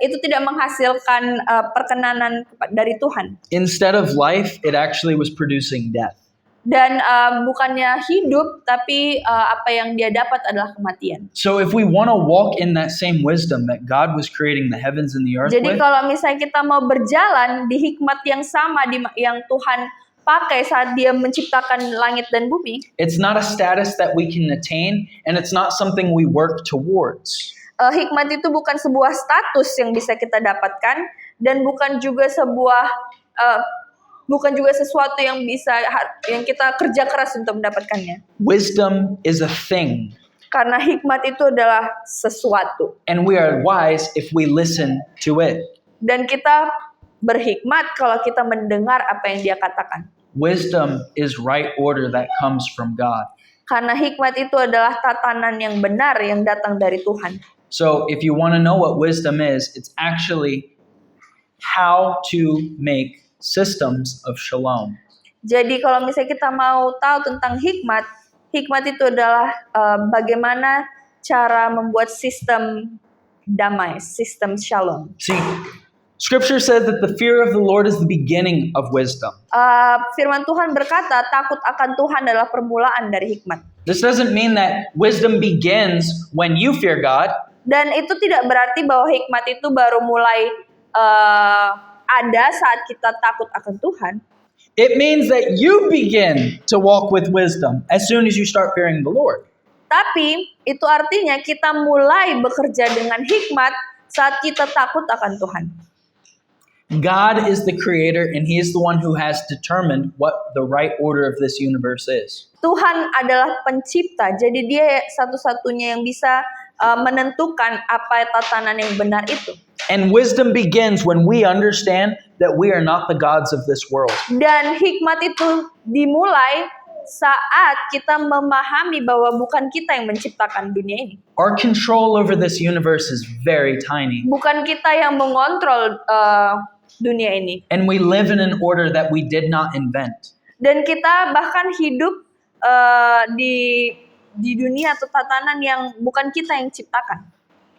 itu tidak menghasilkan perkenanan dari Tuhan. Instead of life, it actually was producing death. Dan bukannya hidup, tapi apa yang dia dapat adalah kematian. So if we want to walk in that same wisdom that God was creating the heavens and the earth Jadi with, kalau misalnya kita mau berjalan di hikmat yang sama yang Tuhan pakai saat dia menciptakan langit dan bumi, it's not a status that we can attain, and it's not something we work towards. hikmat itu bukan sebuah status yang bisa kita dapatkan, dan bukan juga sesuatu yang kita kerja keras untuk mendapatkannya. Wisdom is a thing. Karena hikmat itu adalah sesuatu. And we are wise if we listen to it. Dan kita berhikmat kalau kita mendengar apa yang dia katakan. Wisdom is right order that comes from God. Karena hikmat itu adalah tatanan yang benar yang datang dari Tuhan. So if you want to know what wisdom is, it's actually how to make systems of shalom. Jadi kalau misalnya kita mau tahu tentang hikmat, hikmat itu adalah bagaimana cara membuat sistem damai, sistem shalom. See, Scripture says that the fear of the Lord is the beginning of wisdom. Firman Tuhan berkata, takut akan Tuhan adalah permulaan dari hikmat. This doesn't mean that wisdom begins when you fear God. Dan itu tidak berarti bahwa hikmat itu baru mulai ada saat kita takut akan Tuhan. It means that you begin to walk with wisdom as soon as you start fearing the Lord. Tapi itu artinya kita mulai bekerja dengan hikmat saat kita takut akan Tuhan. God is the creator and he is the one who has determined what the right order of this universe is. Tuhan adalah pencipta, jadi dia satu-satunya yang bisa menentukan apa tatanan yang benar itu. And wisdom begins when we understand that we are not the gods of this world. Dan hikmat itu dimulai saat kita memahami bahwa bukan kita yang menciptakan dunia ini. Our control over this universe is very tiny. Bukan kita yang mengontrol dunia ini. And we live in an order that we did not invent. Dan kita bahkan hidup di dunia atau tatanan yang bukan kita yang ciptakan.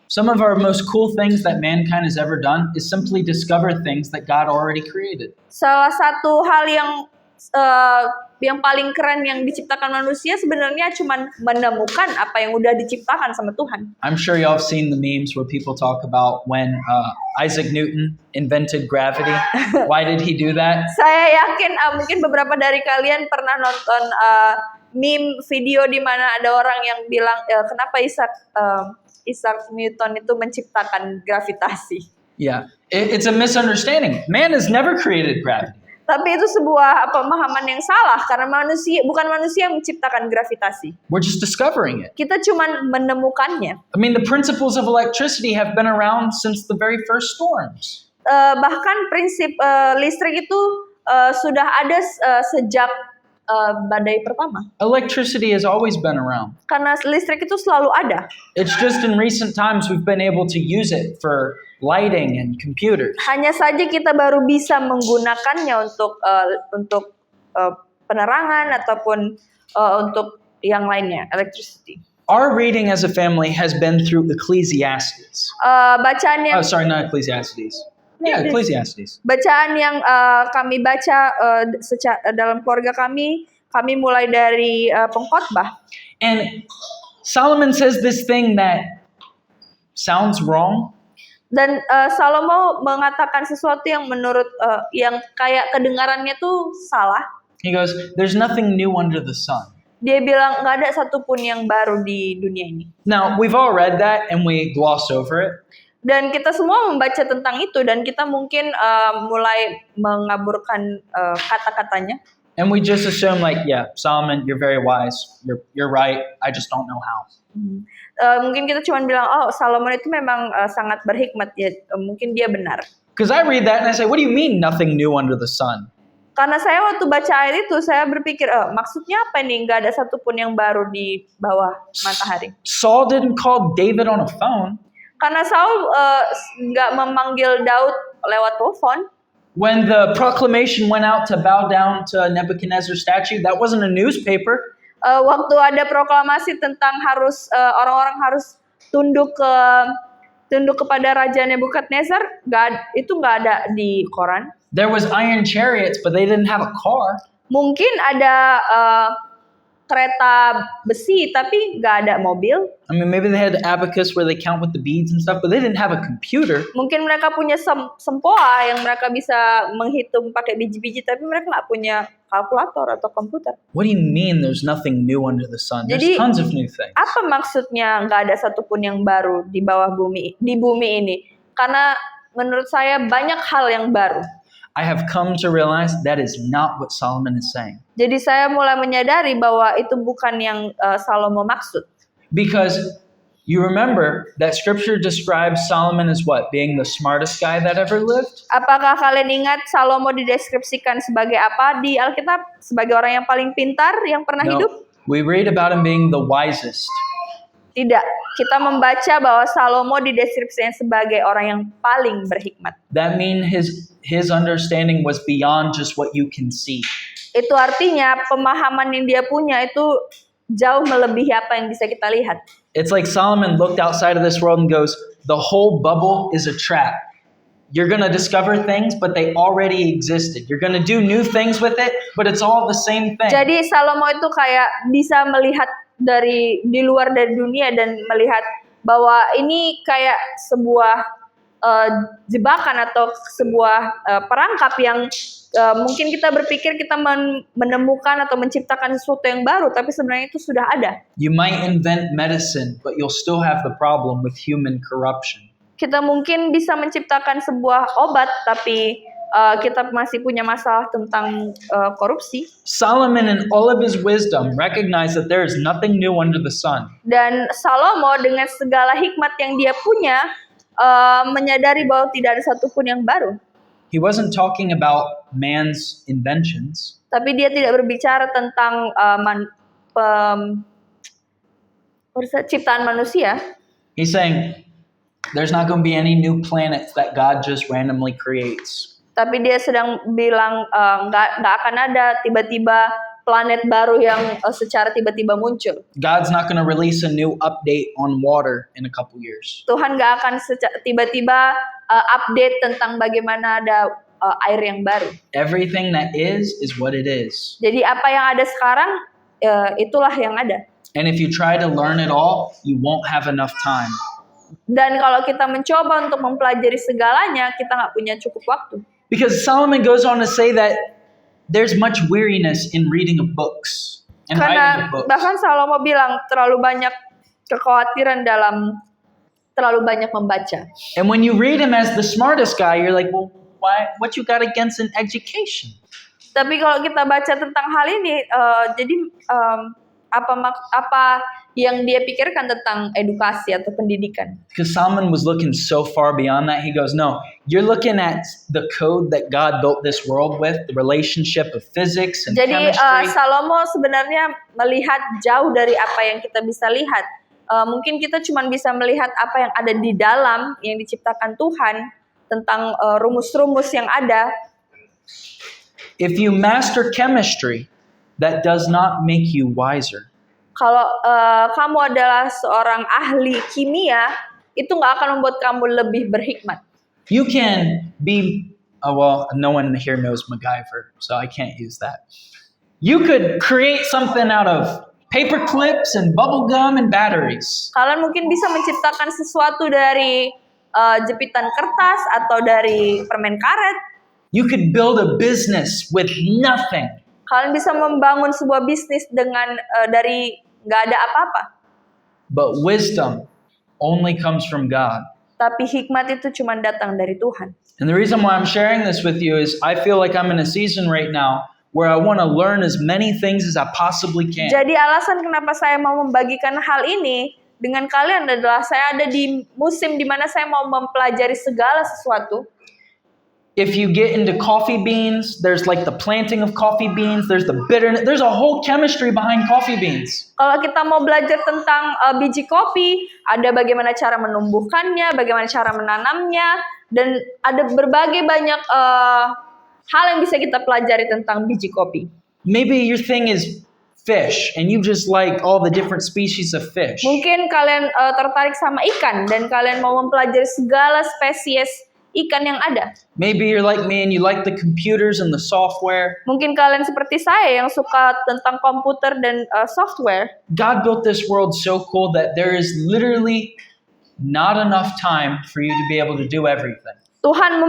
Some of our most cool things that mankind has ever done is simply discover things that God already created. Salah satu hal yang paling keren yang diciptakan manusia sebenarnya cuma menemukan apa yang udah diciptakan sama Tuhan. I'm sure y'all have seen the memes where people talk about when Isaac Newton invented gravity. Why did he do that? Saya yakin mungkin beberapa dari kalian pernah nonton meme video di mana ada orang yang bilang kenapa Isaac Newton itu menciptakan gravitasi. Yeah, it's a misunderstanding. Man has never created gravity. Tapi itu sebuah pemahaman yang salah karena bukan manusia yang menciptakan gravitasi. We're just discovering it. Kita cuma menemukannya. I mean, the principles of electricity have been around since the very first storms. Bahkan prinsip listrik itu sudah ada sejak badai pertama. Electricity has always been around. Karena listrik itu selalu ada. It's just in recent times we've been able to use it for lighting and computers. Hanya saja kita baru bisa menggunakannya untuk penerangan ataupun untuk yang lainnya, electricity. Our reading as a family has been through Ecclesiastes. Bacaan yang Not Ecclesiastes. Yeah, Ecclesiastes. Bacaan yang kami baca dalam keluarga kami mulai dari pengkhotbah. And Solomon says this thing that sounds wrong. Dan Salomo mengatakan sesuatu yang menurut yang kayak kedengarannya tuh salah. He goes, "There's nothing new under the sun." Dia bilang nggak ada satupun yang baru di dunia ini. Now, we've all read that and we gloss over it. Dan kita semua membaca tentang itu dan kita mungkin mulai mengaburkan kata-katanya. And we just assume like, yeah, Solomon, you're very wise. You're right. I just don't know how. Mungkin kita cuma bilang, oh Solomon itu memang sangat berhikmat ya, mungkin dia benar. Because I read that and I say, what do you mean nothing new under the sun? Karena saya waktu baca ayat itu saya berpikir, maksudnya apa nih? Nggak ada satupun yang baru di bawah matahari. Saul didn't call David on a phone. Karena Saul nggak memanggil Daud lewat telepon. When the proclamation went out to bow down to Nebuchadnezzar's statue, that wasn't a newspaper. Waktu ada proklamasi tentang orang-orang harus tunduk kepada Raja Nebukadnezar, itu nggak ada di koran. There was iron chariots, but they didn't have a car. Mungkin ada kereta besi, tapi nggak ada mobil. I mean, maybe they had abacus where they count with the beads and stuff, but they didn't have a computer. Mungkin mereka punya sempoa yang mereka bisa menghitung pakai biji-biji, tapi mereka nggak punya kalkulator atau komputer. What do you mean there's nothing new under the sun? There's Jadi, tons of new things. Apa maksudnya nggak ada satupun yang baru di bumi ini? Karena menurut saya banyak hal yang baru. I have come to realize that is not what Solomon is saying. Jadi saya mulai menyadari bahwa itu bukan yang Salomo maksud. Because you remember that scripture describes Solomon as what? Being the smartest guy that ever lived? Apakah kalian ingat Salomo dideskripsikan sebagai apa di Alkitab? Sebagai orang yang paling pintar yang pernah hidup? No. We read about him being the wisest. Tidak. Kita membaca bahwa Salomo dideskripsikan sebagai orang yang paling berhikmat. That means his understanding was beyond just what you can see. Itu artinya pemahaman yang dia punya itu jauh melebihi apa yang bisa kita lihat. It's like Solomon looked outside of this world and goes, the whole bubble is a trap. You're going to discover things, but they already existed. You're going to do new things with it, but it's all the same thing. Jadi Salomo itu kayak bisa melihat di luar dari dunia dan melihat bahwa ini kayak sebuah jebakan atau sebuah perangkap yang mungkin kita berpikir kita menemukan atau menciptakan sesuatu yang baru, tapi sebenarnya itu sudah ada. You might invent medicine, but you'll still have the problem with human corruption. Kita mungkin bisa menciptakan sebuah obat, tapi kita masih punya masalah tentang korupsi. Solomon in all of his wisdom recognized that there is nothing new under the sun. Dan Salomo dengan segala hikmat yang dia punya menyadari bahwa tidak ada satupun yang baru. He wasn't talking about man's inventions. Tapi dia tidak berbicara tentang ciptaan manusia. He's saying there's not going to be any new planets that God just randomly creates. Tapi dia sedang bilang nggak akan ada tiba-tiba planet baru yang secara tiba-tiba muncul. God's not going to release a new update on water in a couple years. Tuhan nggak akan tiba-tiba update tentang bagaimana ada air yang baru. Everything that is what it is. Jadi apa yang ada sekarang itulah yang ada. And if you try to learn it all, you won't have enough time. Dan kalau kita mencoba untuk mempelajari segalanya, kita nggak punya cukup waktu. Because Solomon goes on to say that there's much weariness in reading of books and writing Karena of books. bahkan Salomo bilang terlalu banyak kekhawatiran dalam terlalu banyak membaca. And when you read him as the smartest guy, you're like, well, why? What you got against an education? Tapi kalau kita baca tentang hal ini, jadi apa yang dia pikirkan tentang edukasi atau pendidikan? Because Solomon was looking so far beyond that. He goes, no, you're looking at the code that God built this world with, the relationship of physics and Jadi chemistry. Salomo sebenarnya melihat jauh dari apa yang kita bisa lihat. Mungkin kita cuma bisa melihat apa yang ada di dalam yang diciptakan Tuhan tentang rumus-rumus yang ada. If you master chemistry, that does not make you wiser. Kalau kamu adalah seorang ahli kimia, itu nggak akan membuat kamu lebih berhikmat. You can be, well, no one here knows MacGyver, so I can't use that. You could create something out of paper clips and bubble gum and batteries. Kalian mungkin bisa menciptakan sesuatu dari jepitan kertas atau dari permen karet. You could build a business with nothing. Kalian bisa membangun sebuah bisnis dengan dari nggak ada apa-apa. But wisdom only comes from God. Tapi hikmat itu cuma datang dari Tuhan. And the reason why I'm sharing this with you is I feel like I'm in a season right now where I want to learn as many things as I possibly can. Jadi alasan kenapa saya mau membagikan hal ini dengan kalian adalah saya ada di musim di mana saya mau mempelajari segala sesuatu. If you get into coffee beans, there's like the planting of coffee beans, there's the bitterness, there's a whole chemistry behind coffee beans. Kalau kita mau belajar tentang biji kopi, ada bagaimana cara menumbuhkannya, bagaimana cara menanamnya, dan ada berbagai banyak hal yang bisa kita pelajari tentang biji kopi. Maybe your thing is fish and you just like all the different species of fish. Mungkin kalian tertarik sama ikan dan kalian mau mempelajari segala spesies ikan yang ada. Maybe you're like me and you like the computers and the software. Mungkin kalian seperti saya yang suka tentang komputer dan software. God built this world so cool that there is literally not enough time for you to be able to do everything. Tuhan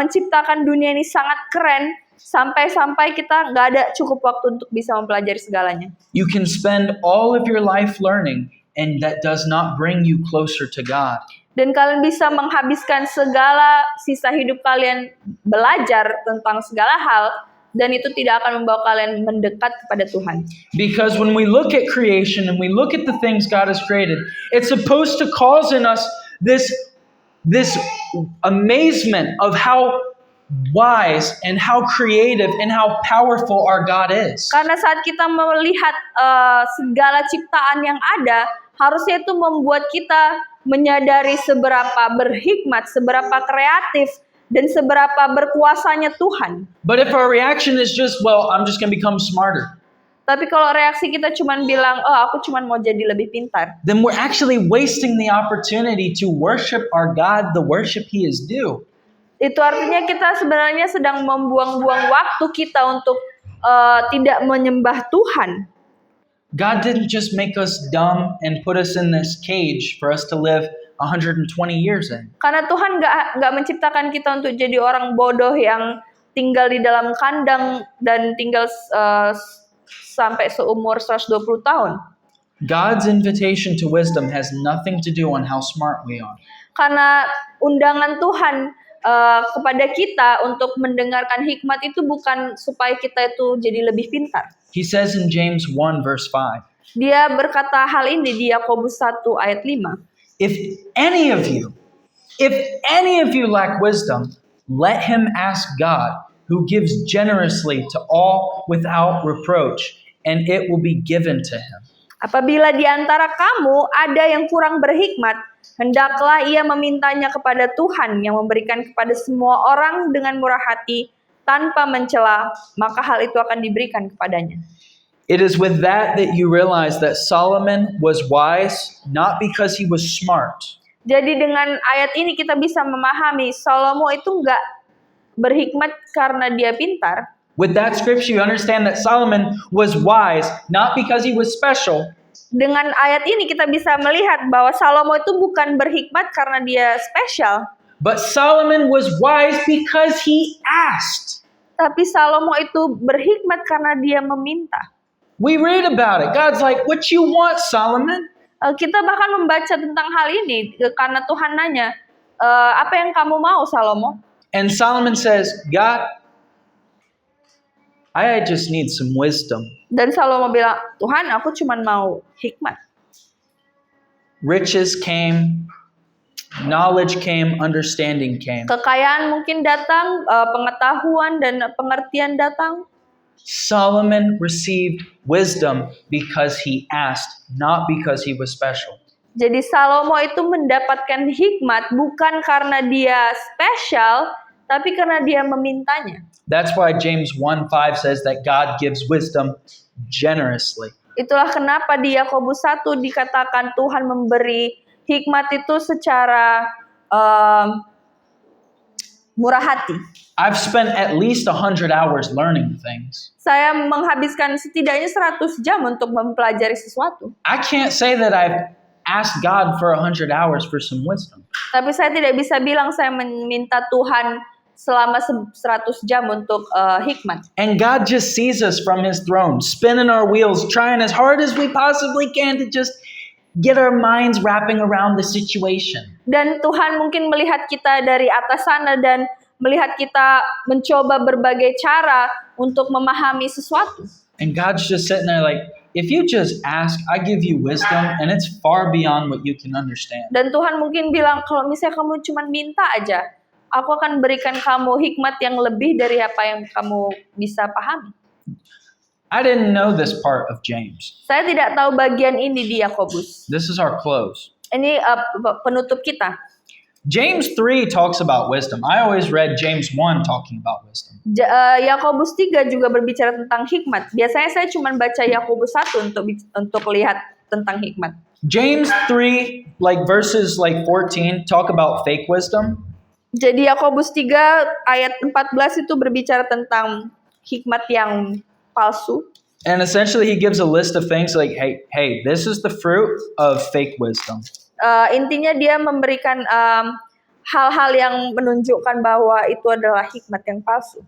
menciptakan dunia ini sangat keren sampai kita nggak ada cukup waktu untuk bisa mempelajari segalanya. You can spend all of your life learning and that does not bring you closer to God. Dan kalian bisa menghabiskan segala sisa hidup kalian belajar tentang segala hal, dan itu tidak akan membawa kalian mendekat kepada Tuhan. Because when we look at creation and we look at the things God has created, it's supposed to cause in us this amazement of how wise and how creative and how powerful our God is. Karena saat kita melihat segala ciptaan yang ada, harusnya itu membuat kita menyadari seberapa berhikmat, seberapa kreatif, dan seberapa berkuasanya Tuhan. But if our reaction is just, well, I'm just going to become smarter, Tapi kalau reaksi kita cuman bilang, oh aku cuman mau jadi lebih pintar, then we're actually wasting the opportunity to worship our God, the worship He is due. itu artinya kita sebenarnya sedang membuang-buang waktu kita untuk tidak menyembah Tuhan. God didn't just make us dumb and put us in this cage for us to live 120 years in. Karena Tuhan nggak menciptakan kita untuk jadi orang bodoh yang tinggal di dalam kandang dan tinggal sampai seumur 120 tahun. God's invitation to wisdom has nothing to do on how smart we are. Karena undangan Tuhan kepada kita untuk mendengarkan hikmat itu bukan supaya kita itu jadi lebih pintar. He says in James 1 verse 5, Dia berkata hal ini di Yakobus 1 ayat 5. if any of you lack wisdom, let him ask God, who gives generously to all without reproach, and it will be given to him. Apabila di antara kamu ada yang kurang berhikmat, hendaklah ia memintanya kepada Tuhan yang memberikan kepada semua orang dengan murah hati tanpa mencela, maka hal itu akan diberikan kepadanya. It is with that you realize that Solomon was wise not because he was smart, Jadi dengan ayat ini kita bisa memahami Salomo itu nggak berhikmat karena dia pintar. with that scripture, you understand that Solomon was wise not because he was special, Dengan ayat ini kita bisa melihat bahwa Salomo itu bukan berhikmat karena dia spesial, but Solomon was wise because he asked. tapi Salomo itu berhikmat karena dia meminta. We read about it. God's like, what you want, Solomon? Kita bahkan membaca tentang hal ini karena Tuhan nanya, apa yang kamu mau, Salomo? And Solomon says, God, I just need some wisdom. Dan Salomo bilang, Tuhan, aku cuma mau hikmat. Riches came, knowledge came, understanding came. Kekayaan mungkin datang, pengetahuan dan pengertian datang. Solomon received wisdom because he asked, not because he was special. Jadi Salomo itu mendapatkan hikmat bukan karena dia spesial, tapi karena dia memintanya. That's why James 1:5 says that God gives wisdom generously. Itulah kenapa di Yakobus 1 dikatakan Tuhan memberi hikmat itu secara murah hati. I've spent at least 100 hours learning things. Saya menghabiskan setidaknya 100 jam untuk mempelajari sesuatu. I can't say that I've asked God for 100 hours for some wisdom. Tapi saya tidak bisa bilang saya meminta Tuhan selama 100 jam untuk hikmat. And God just sees us from His throne, spinning our wheels, trying as hard as we possibly can to just get our minds wrapping around the situation. Dan Tuhan mungkin melihat kita dari atas sana dan melihat kita mencoba berbagai cara untuk memahami sesuatu. And God's just sitting there like, if you just ask, I give you wisdom, and it's far beyond what you can understand. Dan Tuhan mungkin bilang, kalau misalnya kamu cuma minta aja, aku akan berikan kamu hikmat yang lebih dari apa yang kamu bisa pahami. I didn't know this part of James. Saya tidak tahu bagian ini di Yakobus. This is our close. Ini penutup kita. James 3 talks about wisdom. I always read James 1 talking about wisdom. Yakobus 3 juga berbicara tentang hikmat. Biasanya saya cuma baca Yakobus 1 untuk lihat tentang hikmat. James 3, like verses like 14, talk about fake wisdom. Jadi Yakobus 3 ayat 14 itu berbicara tentang hikmat yang palsu. And essentially he gives a list of things like, hey, this is the fruit of fake wisdom. Intinya dia memberikan hal-hal yang menunjukkan bahwa itu adalah hikmat yang palsu.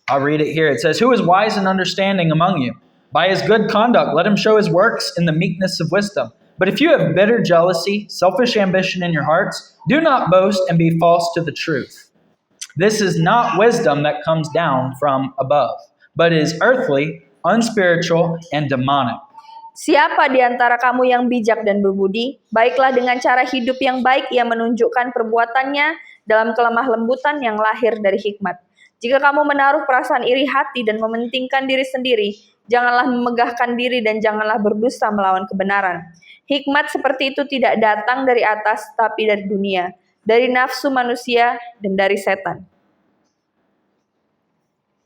I'll read it here. It says, who is wise and understanding among you? By his good conduct, let him show his works in the meekness of wisdom. But if you have bitter jealousy, selfish ambition in your hearts, do not boast and be false to the truth. This is not wisdom that comes down from above, but is earthly, unspiritual, and demonic. Siapa di antara kamu yang bijak dan berbudi? Baiklah dengan cara hidup yang baik ia menunjukkan perbuatannya dalam kelemah lembutan yang lahir dari hikmat. Jika kamu menaruh perasaan iri hati dan mementingkan diri sendiri, janganlah memegahkan diri dan janganlah berdusta melawan kebenaran. Hikmat seperti itu tidak datang dari atas, tapi dari dunia, dari nafsu manusia dan dari setan.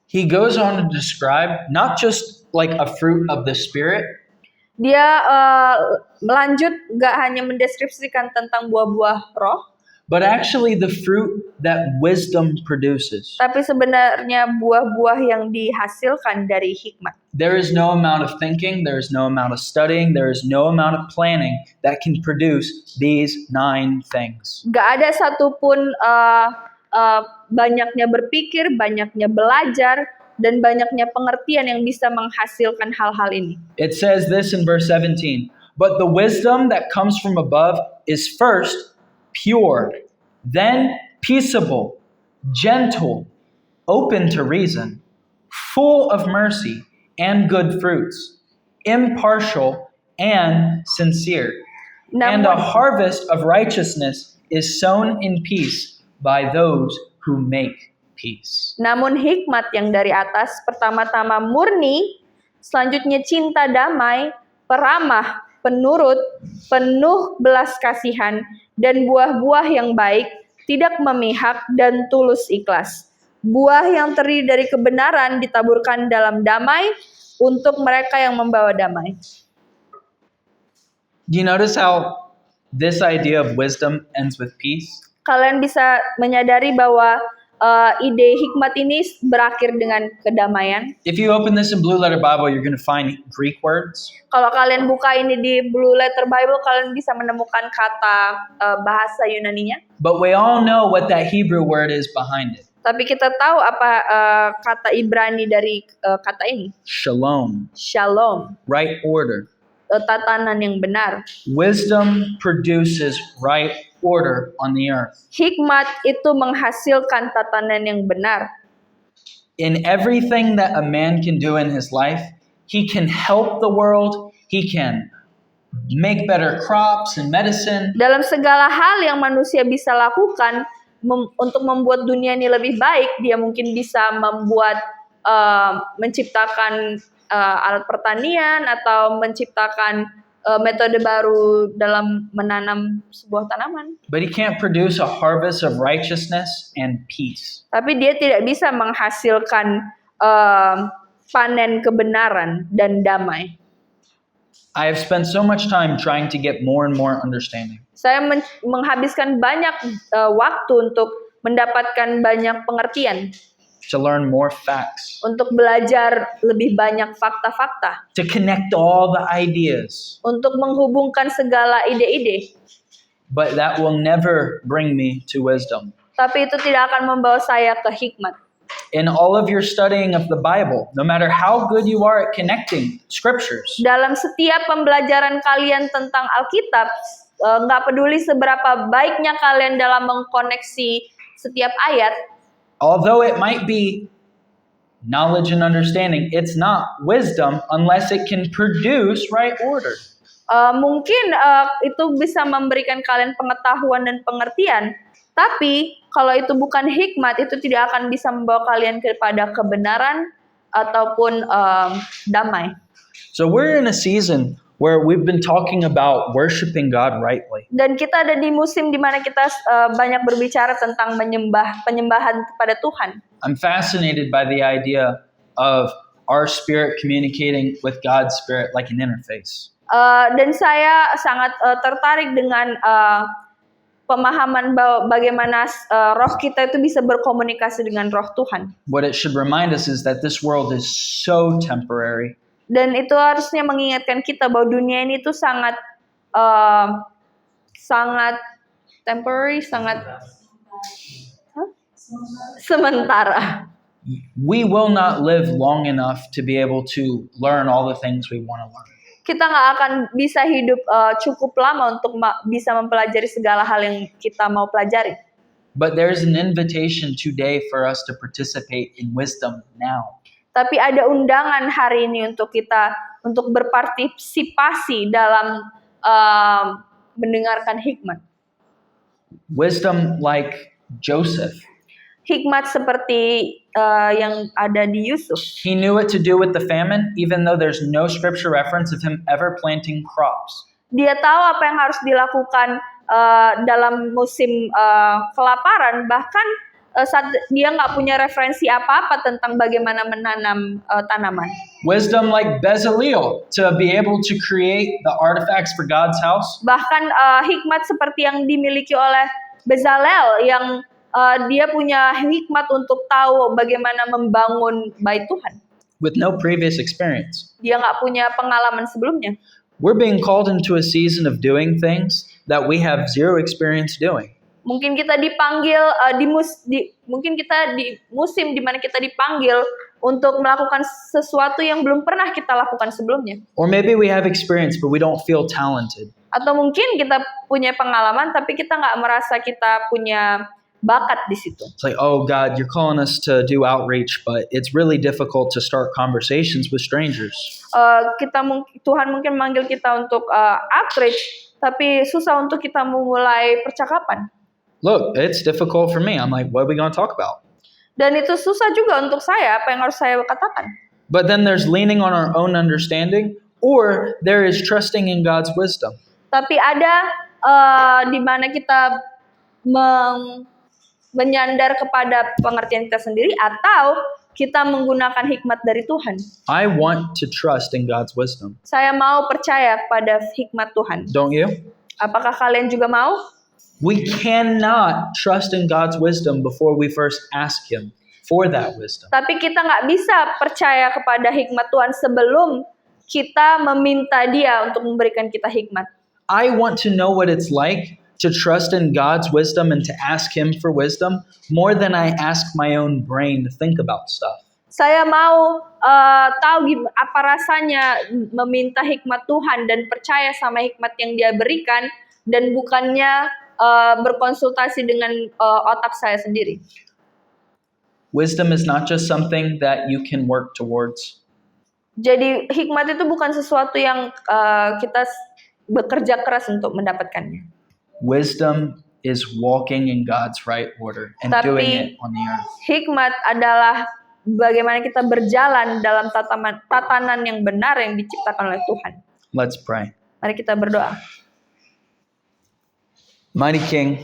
He goes on to describe not just like a fruit of the Spirit, Dia melanjut gak hanya mendeskripsikan tentang buah-buah roh, but actually the fruit that wisdom produces. tapi sebenarnya buah-buah yang dihasilkan dari hikmat. There is no amount of thinking, there is no amount of studying, there is no amount of planning that can produce these 9 things. Gak ada satupun banyaknya berpikir, banyaknya belajar, dan banyaknya pengertian yang bisa menghasilkan hal-hal ini. It says this in verse 17, but the wisdom that comes from above is first pure, then peaceable, gentle, open to reason, full of mercy and good fruits, impartial and sincere. And a Namun, harvest of righteousness is sown in peace by those who make peace. namun hikmat yang dari atas pertama-tama murni, selanjutnya cinta damai, peramah, penurut, penuh belas kasihan, dan buah-buah yang baik, tidak memihak dan tulus ikhlas. Buah yang terdiri dari kebenaran ditaburkan dalam damai untuk mereka yang membawa damai. Do you notice how this idea of wisdom ends with peace? Kalian bisa menyadari bahwa ide hikmat ini berakhir dengan kedamaian. If you open this in Blue Letter Bible, you're going to find Greek words. Kalau kalian buka ini di Blue Letter Bible, kalian bisa menemukan kata bahasa Yunaninya. But we all know what that Hebrew word is behind it. Tapi kita tahu apa kata Ibrani dari kata ini. Shalom, Shalom, right order. tatanan yang benar. Wisdom produces right order on the earth. Hikmat itu menghasilkan tatanan yang benar. In everything that a man can do in his life, he can help the world, he can make better crops and medicine, Dalam segala hal yang manusia bisa lakukan untuk membuat dunia ini lebih baik, dia mungkin bisa membuat menciptakan alat pertanian atau menciptakan metode baru dalam menanam sebuah tanaman. but he can't produce a harvest of righteousness and peace. Tapi dia tidak bisa menghasilkan panen kebenaran dan damai. I have spent so much time trying to get more and more understanding. Saya menghabiskan banyak waktu untuk mendapatkan banyak pengertian, To learn more facts, untuk belajar lebih banyak fakta-fakta, to connect all the ideas, untuk menghubungkan segala ide-ide. but that will never bring me to wisdom. Tapi itu tidak akan membawa saya ke hikmat. In all of your studying of the Bible, no matter how good you are at connecting scriptures, Dalam setiap pembelajaran kalian tentang Alkitab, nggak peduli seberapa baiknya kalian dalam mengkoneksi setiap ayat, although it might be knowledge and understanding, it's not wisdom unless it can produce right order. mungkin itu bisa memberikan kalian pengetahuan dan pengertian, tapi kalau itu bukan hikmat, itu tidak akan bisa membawa kalian kepada kebenaran ataupun damai. So we're in a season where we've been talking about worshiping God rightly. Dan kita ada di musim di mana kita banyak berbicara tentang penyembahan kepada Tuhan. I'm fascinated by the idea of our spirit communicating with God's spirit like an interface. Dan saya sangat tertarik dengan pemahaman bagaimana roh kita itu bisa berkomunikasi dengan roh Tuhan. What it should remind us is that this world is so temporary. Dan itu harusnya mengingatkan kita bahwa dunia ini tuh sangat temporary, sangat sementara. We will not live long enough to be able to learn all the things we want to learn. Kita nggak akan bisa hidup cukup lama untuk bisa mempelajari segala hal yang kita mau pelajari. But there's an invitation today for us to participate in wisdom now. Tapi ada undangan hari ini untuk kita untuk berpartisipasi dalam mendengarkan hikmat. Wisdom like Joseph. Hikmat seperti yang ada di Yusuf. He knew what to do with the famine, even though there's no scripture reference of him ever planting crops. Dia tahu apa yang harus dilakukan dalam musim kelaparan, bahkan saat dia nggak punya referensi apa-apa tentang bagaimana menanam tanaman. Wisdom like Bezalel, to be able to create the artifacts for God's house. Bahkan hikmat seperti yang dimiliki oleh Bezalel, yang dia punya hikmat untuk tahu bagaimana membangun bait Tuhan. With no previous experience. Dia nggak punya pengalaman sebelumnya. We're being called into a season of doing things that we have zero experience doing. Mungkin kita dipanggil mungkin kita di musim di mana kita dipanggil untuk melakukan sesuatu yang belum pernah kita lakukan sebelumnya. Or maybe we have experience but we don't feel talented. Atau mungkin kita punya pengalaman tapi kita nggak merasa kita punya bakat di situ. It's like, oh God, you're calling us to do outreach, but it's really difficult to start conversations with strangers. Tuhan mungkin manggil kita untuk outreach, tapi susah untuk kita memulai percakapan. Look, it's difficult for me. I'm like, what are we going to talk about? Dan itu susah juga untuk saya, apa yang harus saya katakan. But then there's leaning on our own understanding, or there is trusting in God's wisdom. Tapi ada di mana kita menyandar kepada pengertian kita sendiri, atau kita menggunakan hikmat dari Tuhan. I want to trust in God's wisdom. Saya mau percaya pada hikmat Tuhan. Don't you? Apakah kalian juga mau? We cannot trust in God's wisdom before we first ask Him for that wisdom. Tapi kita nggak bisa percaya kepada hikmat Tuhan sebelum kita meminta Dia untuk memberikan kita hikmat. I want to know what it's like to trust in God's wisdom and to ask Him for wisdom more than I ask my own brain to think about stuff. Saya mau tahu apa rasanya meminta hikmat Tuhan dan percaya sama hikmat yang Dia berikan, dan bukannya berkonsultasi dengan otak saya sendiri. Wisdom is not just something that you can work towards. Jadi hikmat itu bukan sesuatu yang kita bekerja keras untuk mendapatkannya. Wisdom is walking in God's right order and doing it on the earth. Hikmat adalah bagaimana kita berjalan dalam tatanan yang benar yang diciptakan oleh Tuhan. Let's pray. Mari kita berdoa. Mighty King,